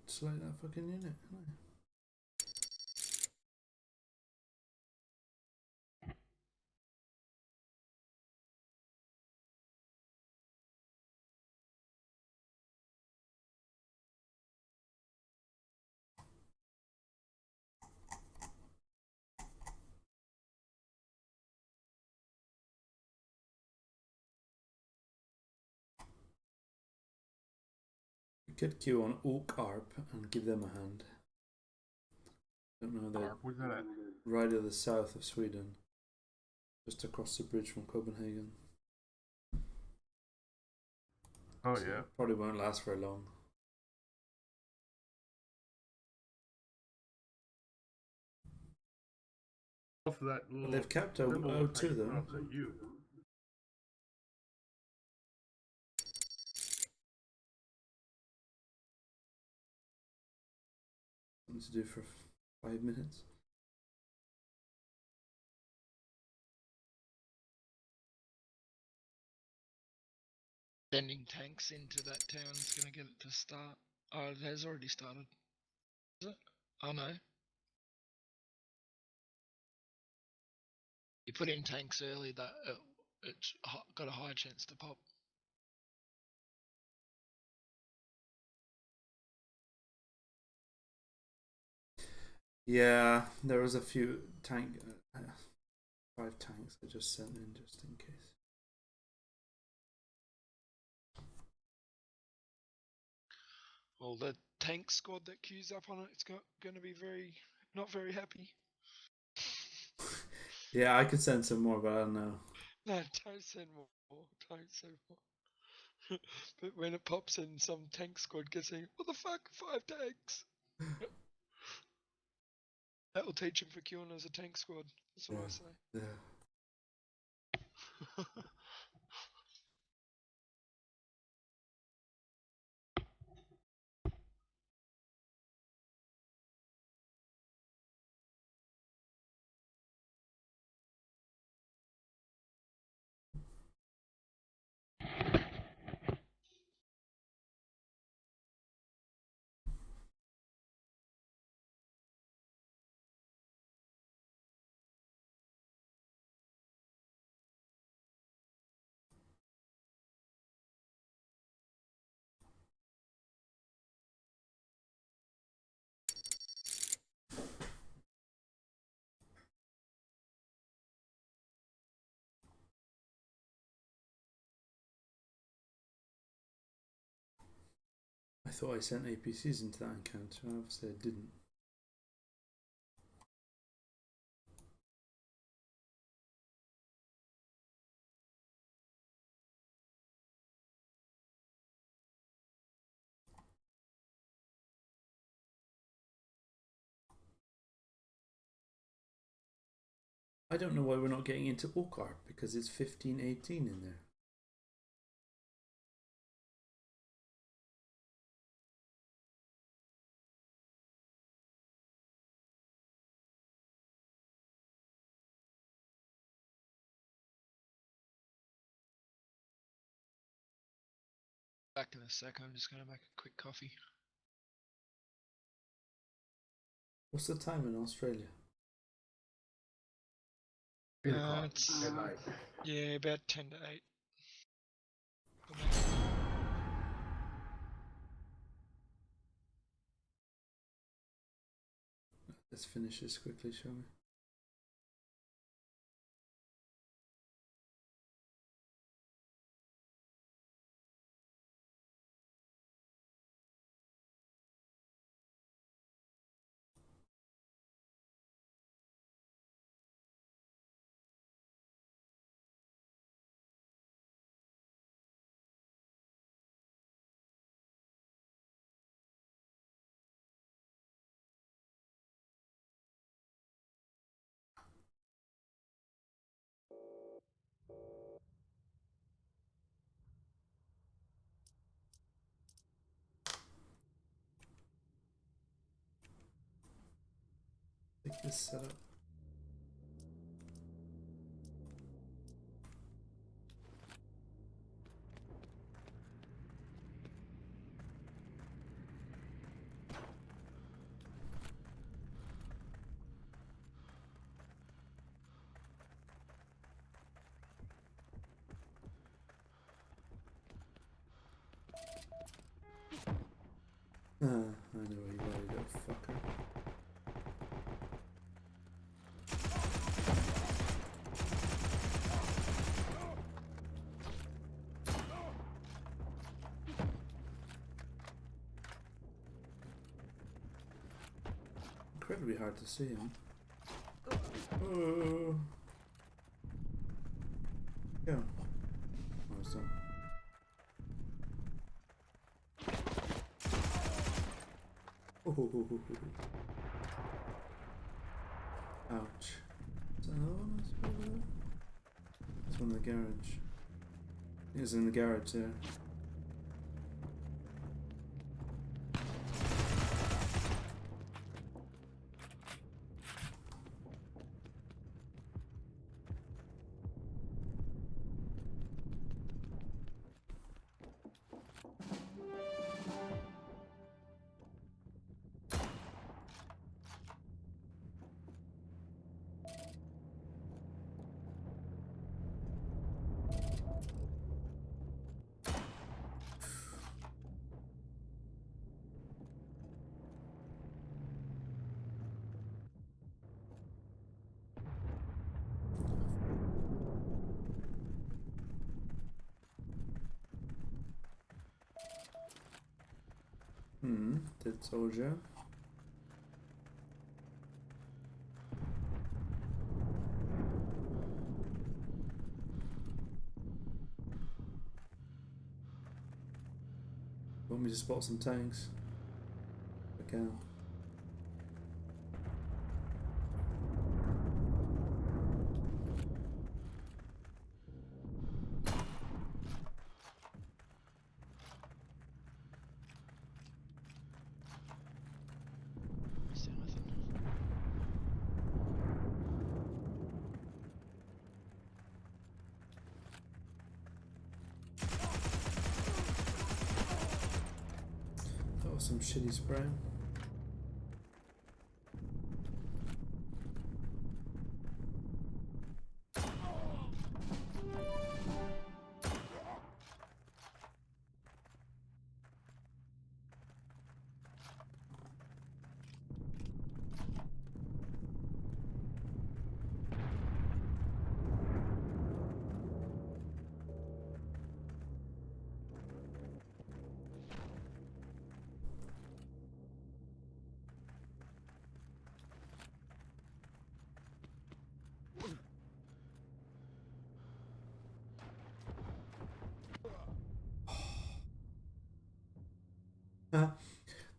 Select that fucking unit. Get Q on Oak Arp and give them a hand. Don't know that. Where's that at? Right to the south of Sweden, just across the bridge from Copenhagen. Oh, So yeah. probably won't last very long. Also, that little They've kept symbol O2 looks like it though. pronounce a U. Something to do for 5 minutes. Sending tanks into that town is going to get it to start. Oh, it has already started. Is it? Oh no. You put in tanks early, that it's got a high chance to pop. Yeah, there was a few 5 tanks I just sent in just in case. Well, the tank squad that queues up on it's going to be not very happy. Yeah, I could send some more, but I don't know. No, don't send more. Don't send more. But when it pops in, some tank squad gets in. What the fuck? 5 tanks. That will teach him for queuing as a tank squad. That's what I say. Yeah. thought I sent APCs into that encounter. Obviously, I didn't. I don't know why we're not getting into Okarp because it's 1518 in there. Back in a sec. I'm just gonna make a quick coffee. What's the time in Australia? 8 o'clock It's, at night. yeah, about 10 to 8. For me. Let's finish this quickly, shall we? Take this setup. I know where you are, you little fucker. Incredibly hard to see him. Oh. Yeah. Oh, it's done. Oh. Ouch. Is that another one? It's one in the garage. It was in the garage there. Dead soldier. Want me to spot some tanks? I can. Is there nothing? That was some shitty spraying.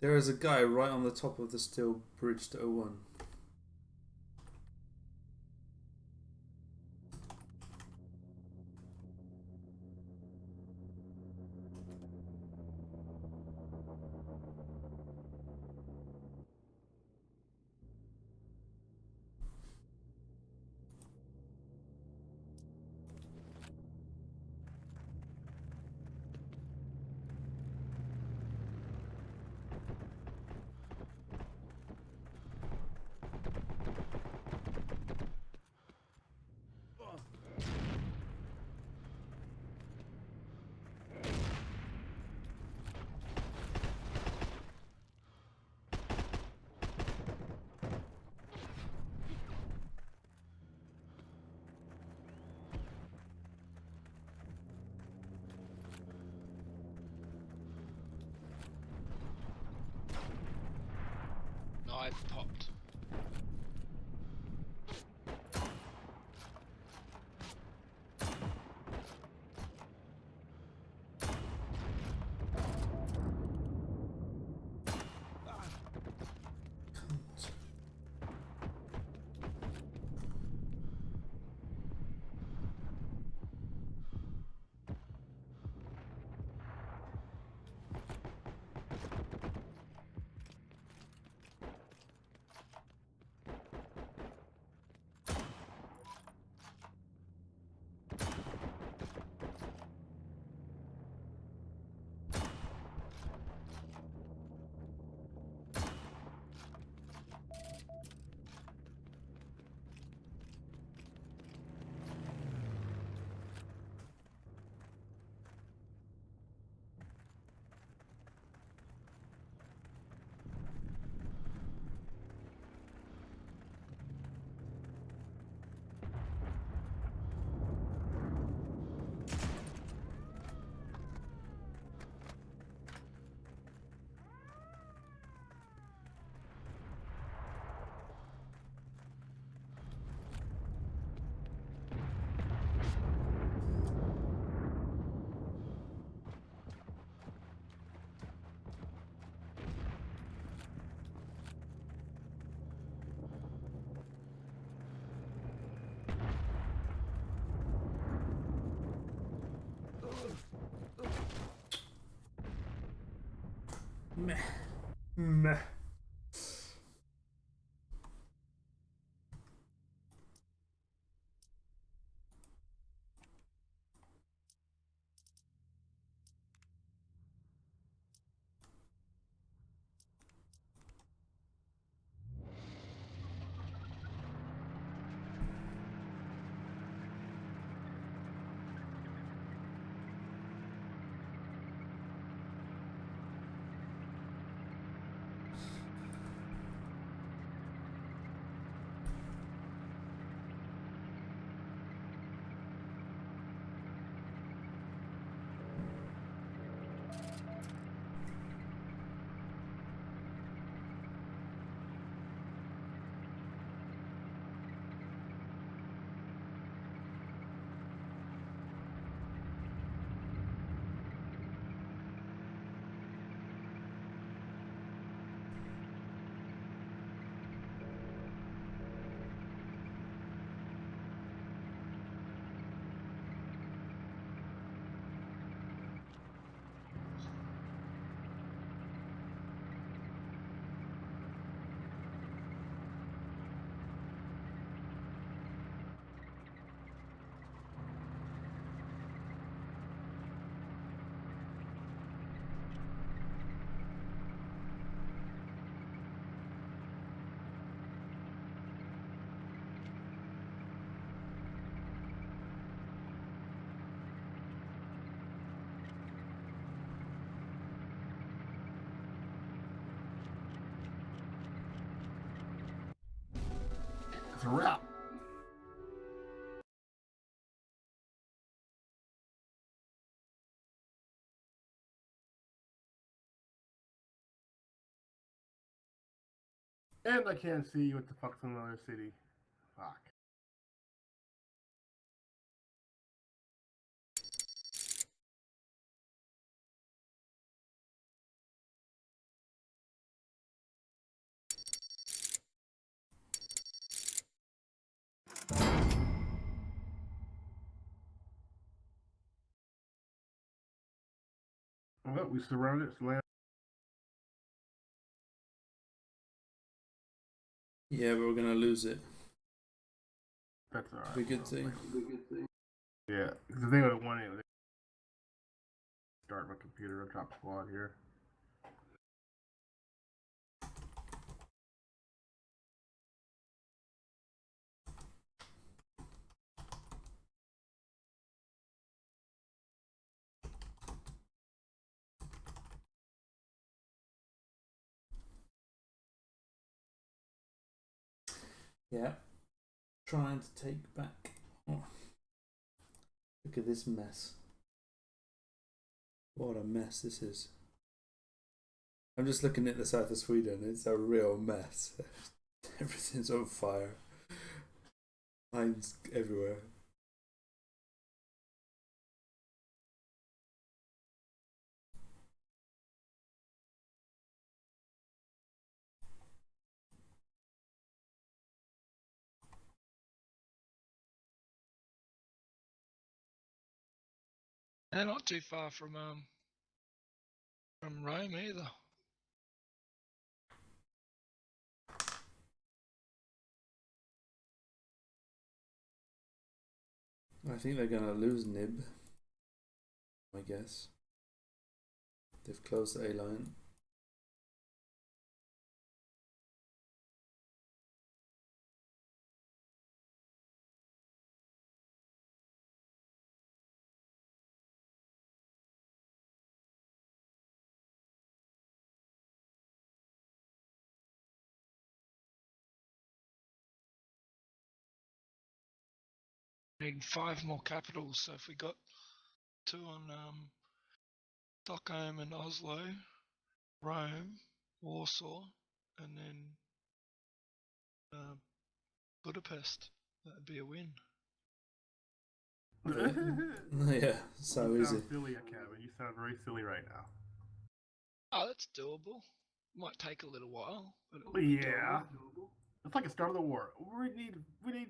There is a guy right on the top of the steel bridge to 01. Knife popped. Meh. Meh. It's a wrap. And I can't see what the fuck's in another city. Fuck. Well, we surrounded it. Slam. Yeah, but we're gonna lose it. That's all right. Be a good thing. Yeah, because they would have won it. Start my computer on top squad here. Yeah. Trying to take back. Oh. Look at this mess. What a mess this is. I'm just looking at the south of Sweden. It's a real mess. Everything's on fire. Mines everywhere. They're not too far from Rome either. I think they're gonna lose Nib. I guess. They've closed the A line. Need 5 more capitals. So if we got 2 on Stockholm and Oslo, Rome, Warsaw, and then Budapest, that'd be a win. Yeah, so you easy. sound silly, Kevin. You sound very silly right now. Oh, that's doable. Might take a little while, but it'll But be yeah, doable. it's like the start of the war. We need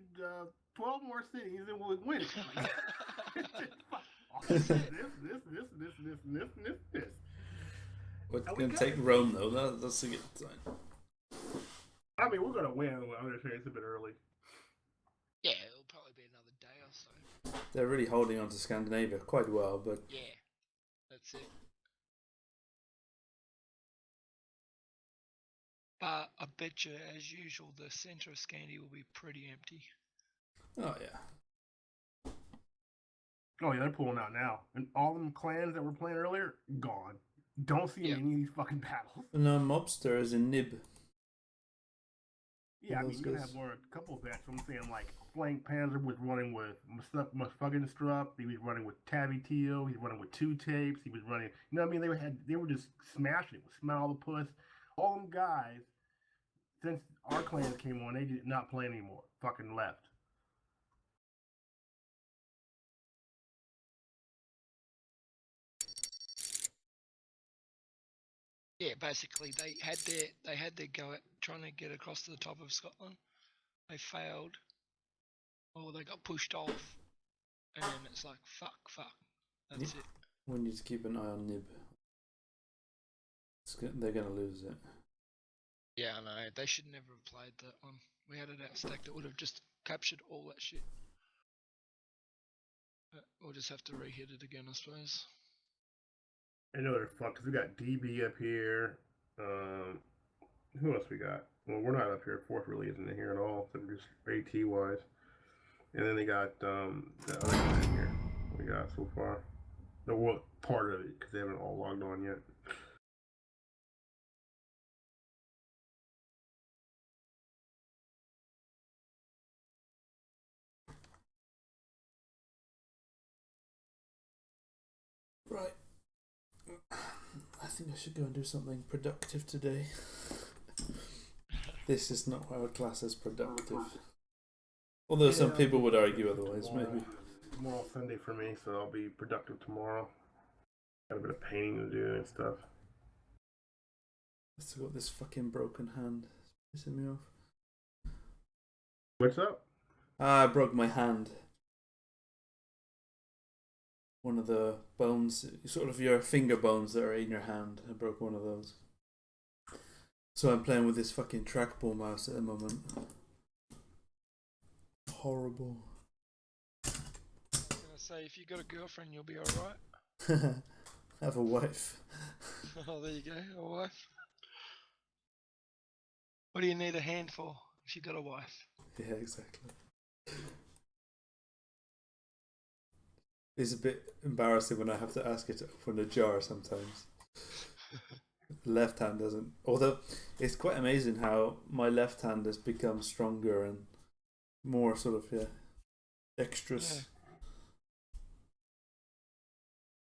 12 more cities and we'll win it. this. We're And we gonna got take it. Rome though. That's a good sign. I mean, we're gonna win. I'm just saying it's a bit early. Yeah, it'll probably be another day or so. They're really holding on to Scandinavia quite well, but Yeah, that's it. But I bet you, as usual, the centre of Scandi will be pretty empty. oh yeah. Oh yeah, they're pulling out now, and all them clans that were playing earlier gone. Don't see Yep. any of these fucking battles. No mobster is in Nib. Yeah, I mean, Those you're gonna guys. have more a couple of that. So I'm saying like Flank Panzer was running with Muffugenstrup. He was running with Tabby Teal. He was running with 2 Tapes. He was running. You know what I mean? They were just smashing it with Smile the Puss. All them guys. Since our clans came on, they did not play anymore. Fucking left. Yeah, basically they had their go at trying to get across to the top of Scotland. They failed, or they got pushed off, and then it's like fuck. That's it. We need to keep an eye on Nib. They're gonna lose it. Yeah, I know. They should never have played that one. We had it out stacked. It would have just captured all that shit. We'll just have to re-hit it again, I suppose. I know they're fucked because we got DB up here. Who else we got? Well, we're not up here. Fourth really isn't in here at all, so just AT wise. And then they got the other guy in here. We got so far. The what part of it because they haven't all logged on yet. Right. I think I should go and do something productive today. This is not what I would class as productive. Although some people would argue otherwise, maybe. Tomorrow's Sunday for me, so I'll be productive tomorrow. Got a bit of painting to do and stuff. I still got this fucking broken hand. It's pissing me off. What's up? I broke my hand. one of the bones, sort of your finger bones that are in your hand. I broke one of those. So I'm playing with this fucking trackball mouse at the moment. Horrible. I was gonna say, if you got a girlfriend, you'll be alright. Have a wife. Oh, there you go, a wife. What do you need a hand for if you got a wife? Yeah, exactly. It's a bit embarrassing when I have to ask it to open a jar sometimes. Left hand doesn't. Although it's quite amazing how my left hand has become stronger and more sort of dexterous.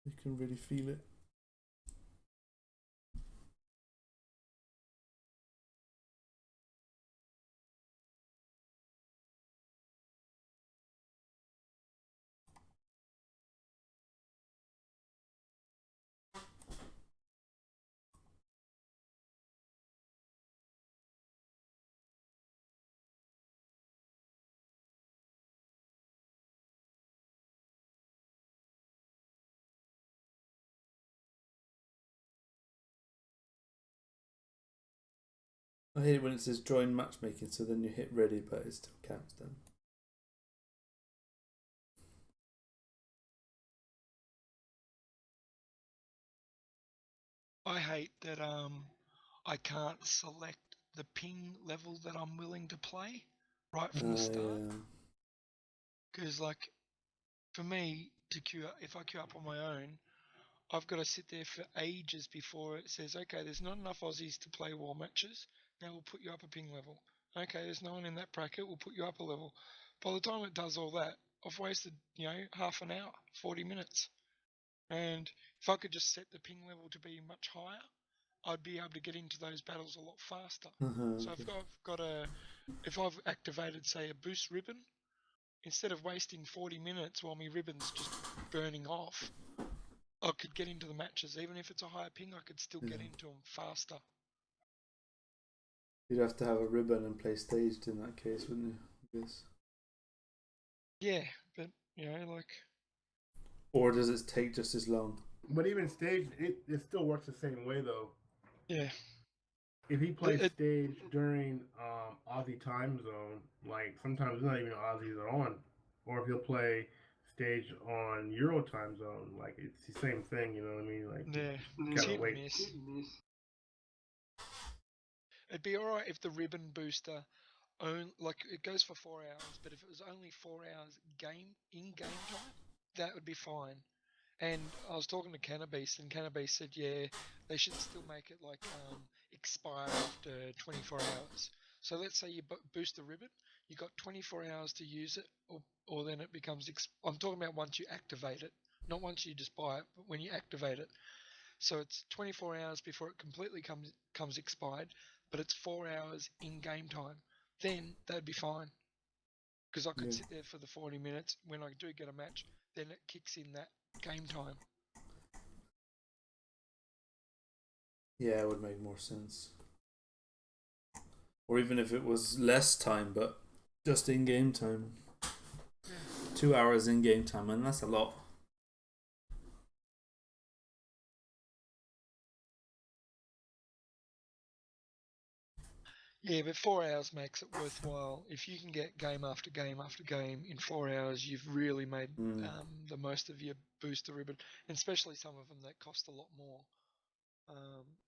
You can really feel it. I hate it when it says join matchmaking, so then you hit ready, but it still counts down. I hate that I can't select the ping level that I'm willing to play right from the start. Because like, for me to queue up, if I queue up on my own, I've got to sit there for ages before it says, okay, there's not enough Aussies to play war matches. Now we'll put you up a ping level. Okay, there's no one in that bracket. We'll put you up a level. By the time it does all that, I've wasted, half an hour, 40 minutes. And if I could just set the ping level to be much higher, I'd be able to get into those battles a lot faster. So if I've activated, say, a boost ribbon, instead of wasting 40 minutes while my ribbon's just burning off, I could get into the matches. Even if it's a higher ping, I could still get into them faster. You'd have to have a ribbon and play staged in that case, wouldn't you? I guess. Yeah, but, Or does it take just as long? But even stage, it still works the same way though. Yeah. If he plays stage during Aussie time zone, like sometimes it's not even Aussies are on, or if he'll play stage on Euro time zone, like it's the same thing. You know what I mean? Like it's hit and miss. It'd be alright if the ribbon booster it goes for 4 hours, but if it was only 4 hours in game time, that would be fine. And I was talking to Cannabis, and Cannabis said, yeah, they should still make it expire after 24 hours. So let's say you boost the ribbon, you got 24 hours to use it, or then it becomes. I'm talking about once you activate it, not once you just buy it, but when you activate it. So it's 24 hours before it completely comes expired, but it's 4 hours in game time. Then that'd be fine, because I could sit there for the 40 minutes. When I do get a match, then it kicks in that game time. Yeah, it would make more sense. Or even if it was less time, but just in game time. 2 hours in game time, and that's a lot. Yeah, but 4 hours makes it worthwhile. If you can get game after game after game in 4 hours, you've really made the most of your booster ribbon, and especially some of them that cost a lot more.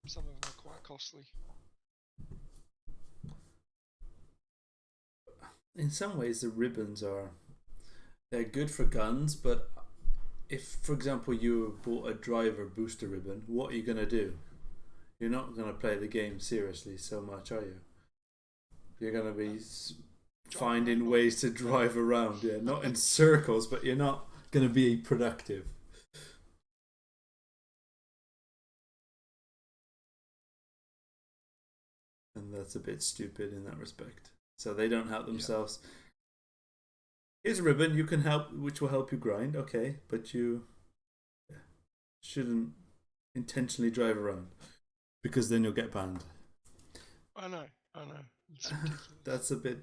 Some of them are quite costly. In some ways, the ribbons they're good for guns, but if, for example, you bought a driver booster ribbon, what are you going to do? You're not going to play the game seriously so much, are you? You're going to be finding ways to drive around, not in circles, but you're not going to be productive. And that's a bit stupid in that respect. So they don't help themselves. Here's a ribbon you can help, which will help you grind, okay, but you shouldn't intentionally drive around, because then you'll get banned. I know. It's ridiculous. That's a bit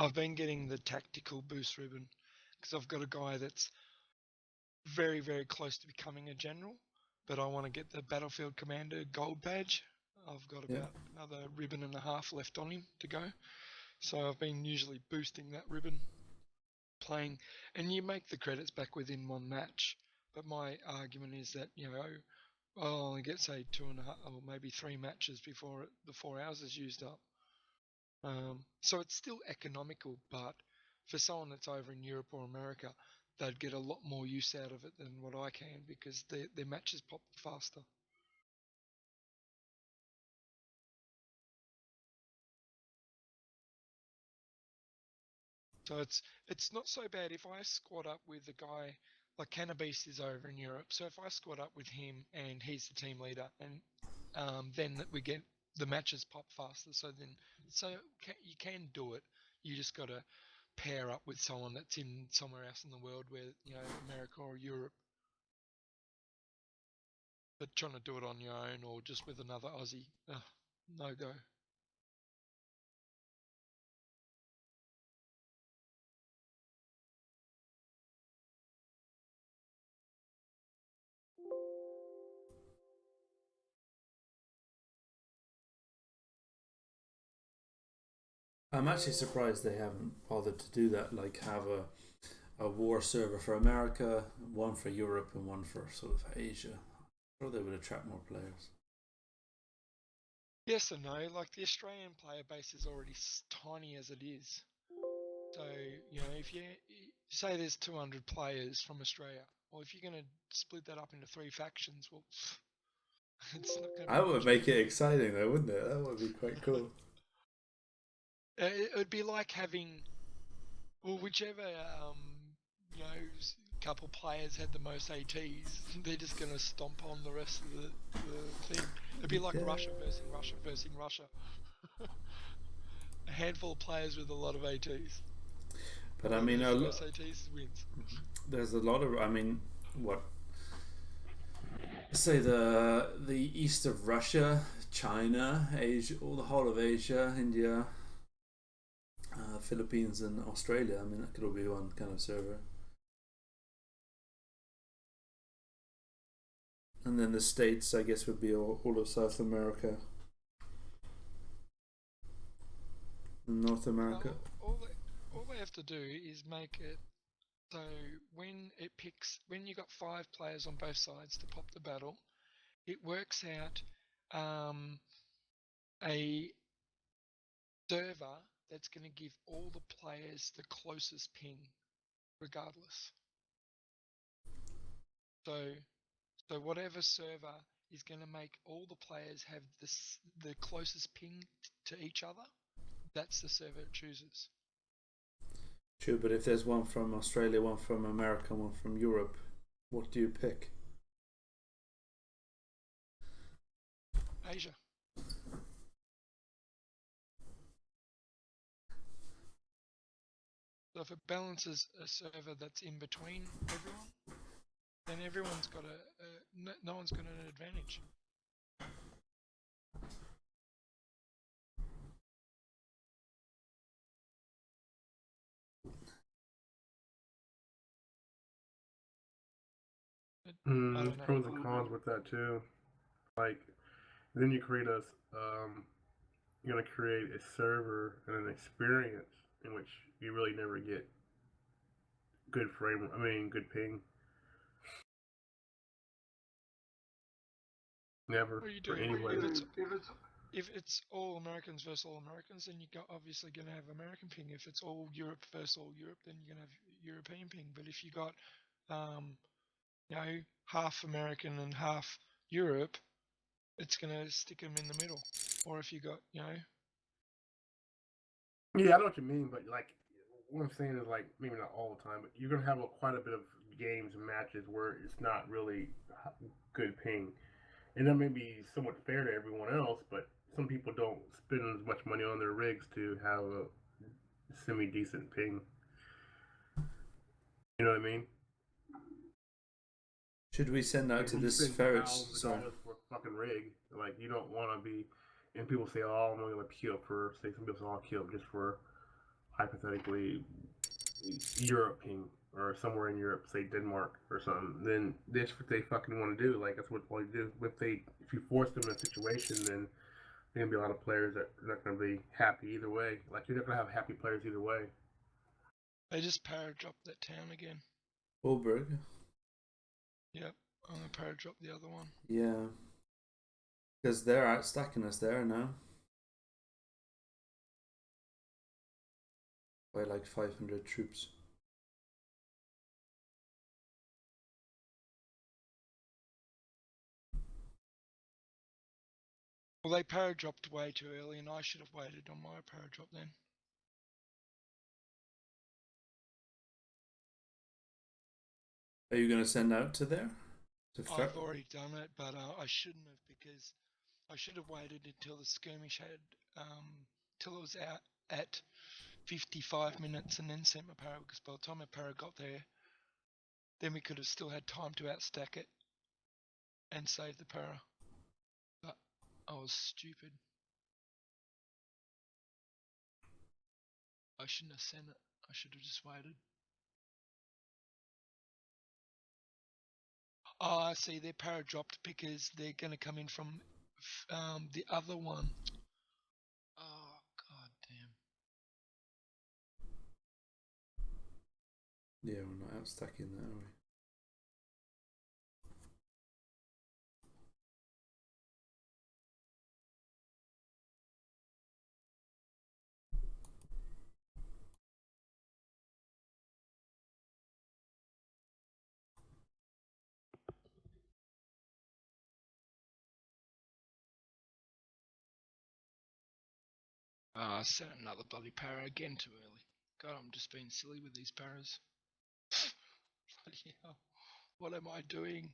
I've been getting the tactical boost ribbon because I've got a guy that's very, very close to becoming a general, but I want to get the battlefield commander gold badge. I've got Yeah. about another ribbon and a half left on him to go. So I've been usually boosting that ribbon, playing, and you make the credits back within one match. But my argument is that, I'll only get, say, 2.5 or maybe 3 matches before the 4 hours is used up. So it's still economical, but for someone that's over in Europe or America, they'd get a lot more use out of it than what I can because their matches pop faster. So it's not so bad if I squad up with a guy like Cannabis is over in Europe. So if I squad up with him and he's the team leader, and then we get the matches pop faster. So you can do it. You just got to pair up with someone that's in somewhere else in the world, where America or Europe. But trying to do it on your own or just with another Aussie, no go. I'm actually surprised they haven't bothered to do that. Like have a war server for America, one for Europe, and one for sort of Asia. I thought they would attract more players. Yes and no. Like the Australian player base is already tiny as it is. So if you say there's 200 players from Australia, well, if you're going to split that up into 3 factions, well, it's not going to be. That would much make it different. exciting, though, wouldn't it? That would be quite cool. It would be like having, well, whichever couple players had the most ATs, they're just going to stomp on the rest of the thing. It'd be like Russia versus Russia. A handful of players with a lot of ATs. But I mean, ATs wins. There's a lot of. I mean, what? Say the east of Russia, China, Asia, the whole of Asia, India, Philippines, and Australia. I mean, that could all be one kind of server. And then the States, I guess, would be all of South America, North America. All they have to do is make it so when you got 5 players on both sides to pop the battle, it works out a server that's going to give all the players the closest ping, regardless. So whatever server is going to make all the players have the closest ping to each other, that's the server it chooses. True, but if there's one from Australia, one from America, one from Europe, what do you pick? Asia. So if it balances a server that's in between everyone, then everyone's got no one's got an advantage. There's pros and cons with that too. Like, then you create you're gonna create a server and an experience in which you really never get good good ping. Never What are you for doing? anybody. If it's all Americans versus all Americans, then you're obviously going to have American ping. If it's all Europe versus all Europe, then you're going to have European ping. But if you got, half American and half Europe, it's going to stick them in the middle. Or if you got, Yeah, I know what you mean, but like, what I'm saying is like maybe not all the time, but you're gonna have quite a bit of games and matches where it's not really good ping, and that may be somewhat fair to everyone else, but some people don't spend as much money on their rigs to have a semi-decent ping. You know what I mean? Should we send out to this ferret? Sorry. $1,000 for a fucking rig. Like, you don't want to be. And people say, "Oh, I'm only gonna queue up for." Say some people say, "Oh, I'll queue up just for hypothetically European or somewhere in Europe, say Denmark or something, then that's what they fucking want to do. Like that's what they do. If you force them in a situation, then there's gonna be a lot of players that are not gonna be happy either way. Like you're not gonna have happy players either way. They just para-dropped that town again. Oberg. Yep, I'm gonna para-drop the other one. Yeah. Because they're outstacking us there now. By like 500 troops. Well, they para-dropped way too early, and I should have waited on my para-drop then. Are you going to send out to there? I've already done it, but I shouldn't have, because I should have waited until the skirmish had till it was out at 55 minutes and then sent my para, because by the time my para got there, then we could have still had time to outstack it and save the para. But I was stupid. I shouldn't have sent it. I should have just waited. Oh, I see. They're para dropped because they're going to come in from the other one. Oh, god damn. Yeah, we're not outstacking that, are we? I sent another bloody para again too early. God, I'm just being silly with these paras. Bloody hell. What am I doing?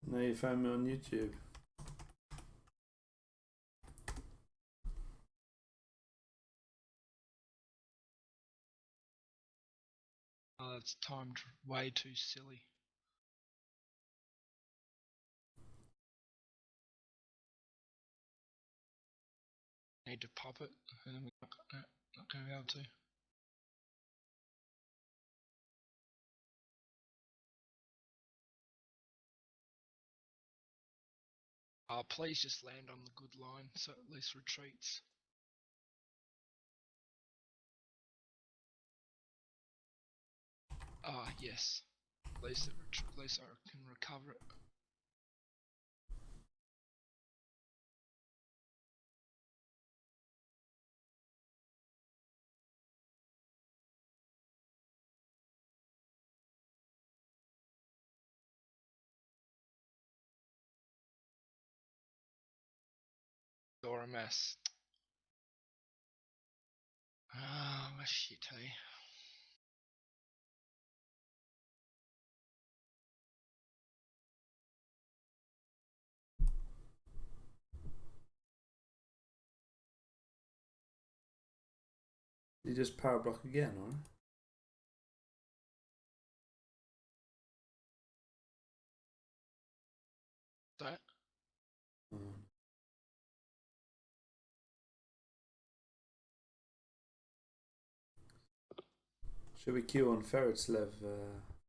Now you found me on YouTube. Oh, that's timed way too silly. Need to pop it, and then we're not going to be able to. Oh, please just land on the good line, so at least retreats. Ah, yes. At least I can recover it. Or a mess. Ah, oh, shit, hey. You just power block again, or? That? Should we queue on Ferretslev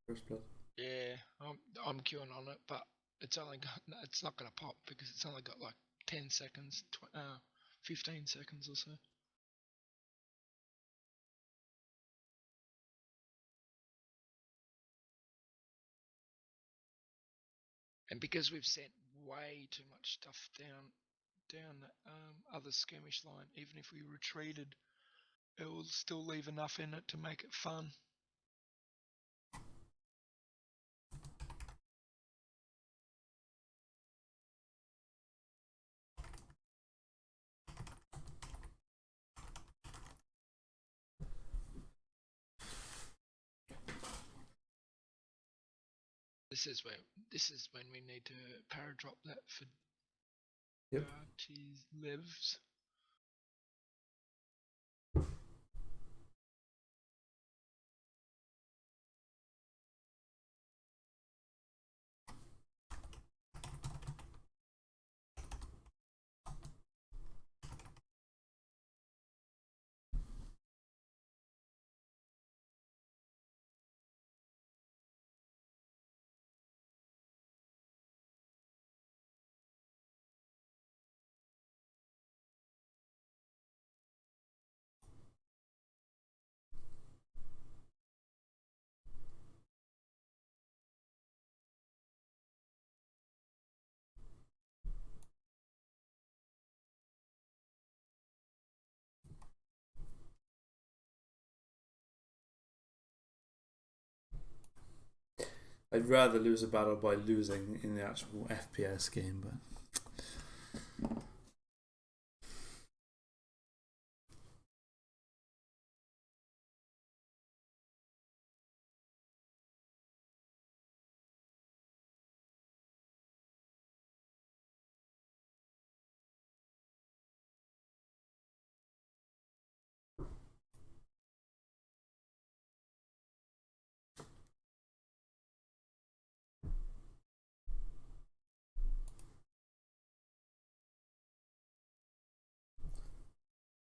first blood? Yeah, I'm queuing on it, but it's not gonna pop because it's only got like 10 seconds, 15 seconds or so. And because we've sent way too much stuff down that other skirmish line, even if we retreated, it will still leave enough in it to make it fun. This is when we need to paradrop that for Yep. Darty's lives. I'd rather lose a battle by losing in the actual FPS game, but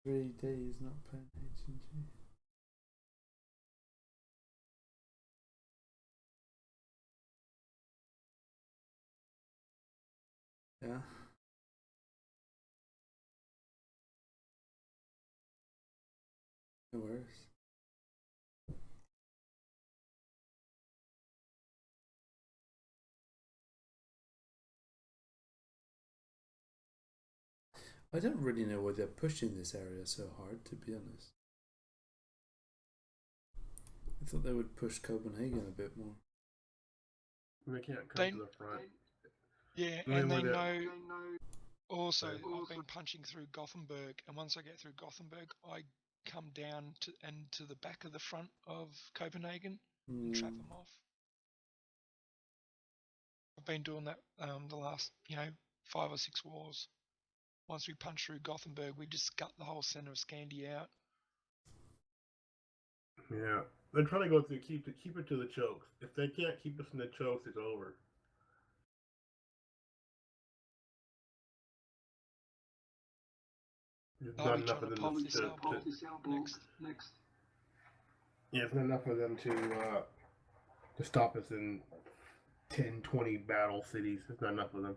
Three days not playing H&G. Yeah. No worries. I don't really know why they're pushing this area so hard, to be honest. I thought they would push Copenhagen a bit more. They can't come They- to the front. Yeah, They and were they there. know. Also, Yeah. I've been punching through Gothenburg, and once I get through Gothenburg, I come down to the back of the front of Copenhagen and trap them off. I've been doing that the last 5 or 6 wars. Once we punch through Gothenburg, we just gut the whole center of Scandi out. Yeah, they're trying to go through keep it to the chokes. If they can't keep us in the chokes, it's over. There's I'll not be enough trying of to them pop this Alborg next. Yeah, it's not enough of them to stop us in 10, 20 battle cities. There's not enough of them.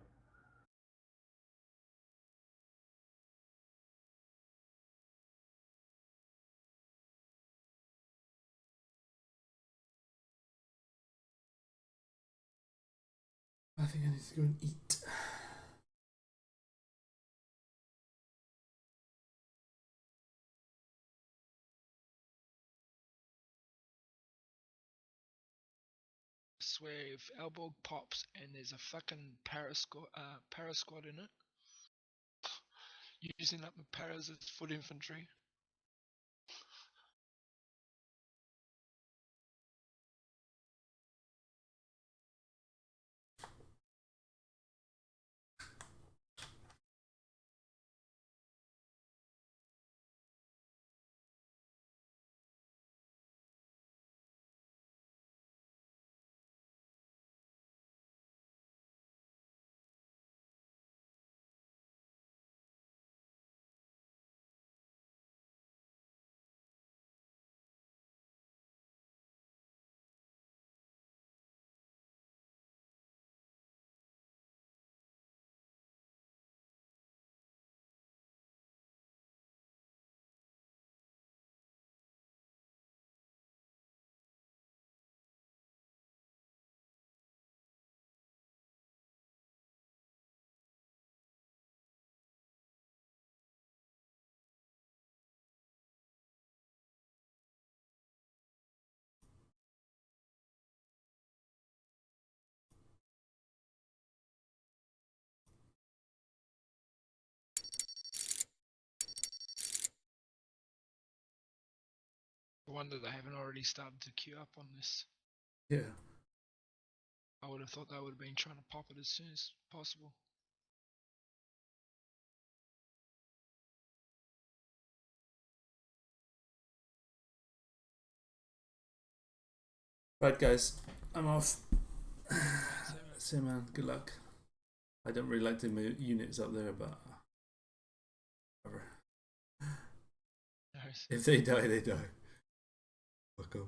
I think I need to go and eat. I swear, if Alborg pops and there's a fucking para squad in it, using up my paras as foot infantry. I wonder they haven't already started to queue up on this. Yeah. I would have thought they would have been trying to pop it as soon as possible. Right, guys, I'm off. So, See you, man. Good luck. I don't really like the units up there, but whatever. no, If they die, they die. Fuck 'em.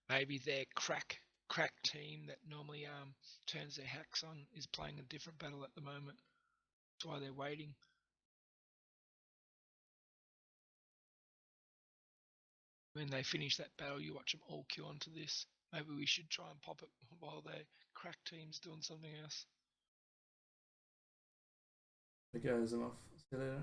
maybe their crack team that normally turns their hacks on is playing a different battle at the moment. That's why they're waiting. When they finish that battle, you watch them all queue onto this. Maybe we should try and pop it while their crack team's doing something else. Okay, guys, I'm off. See you later.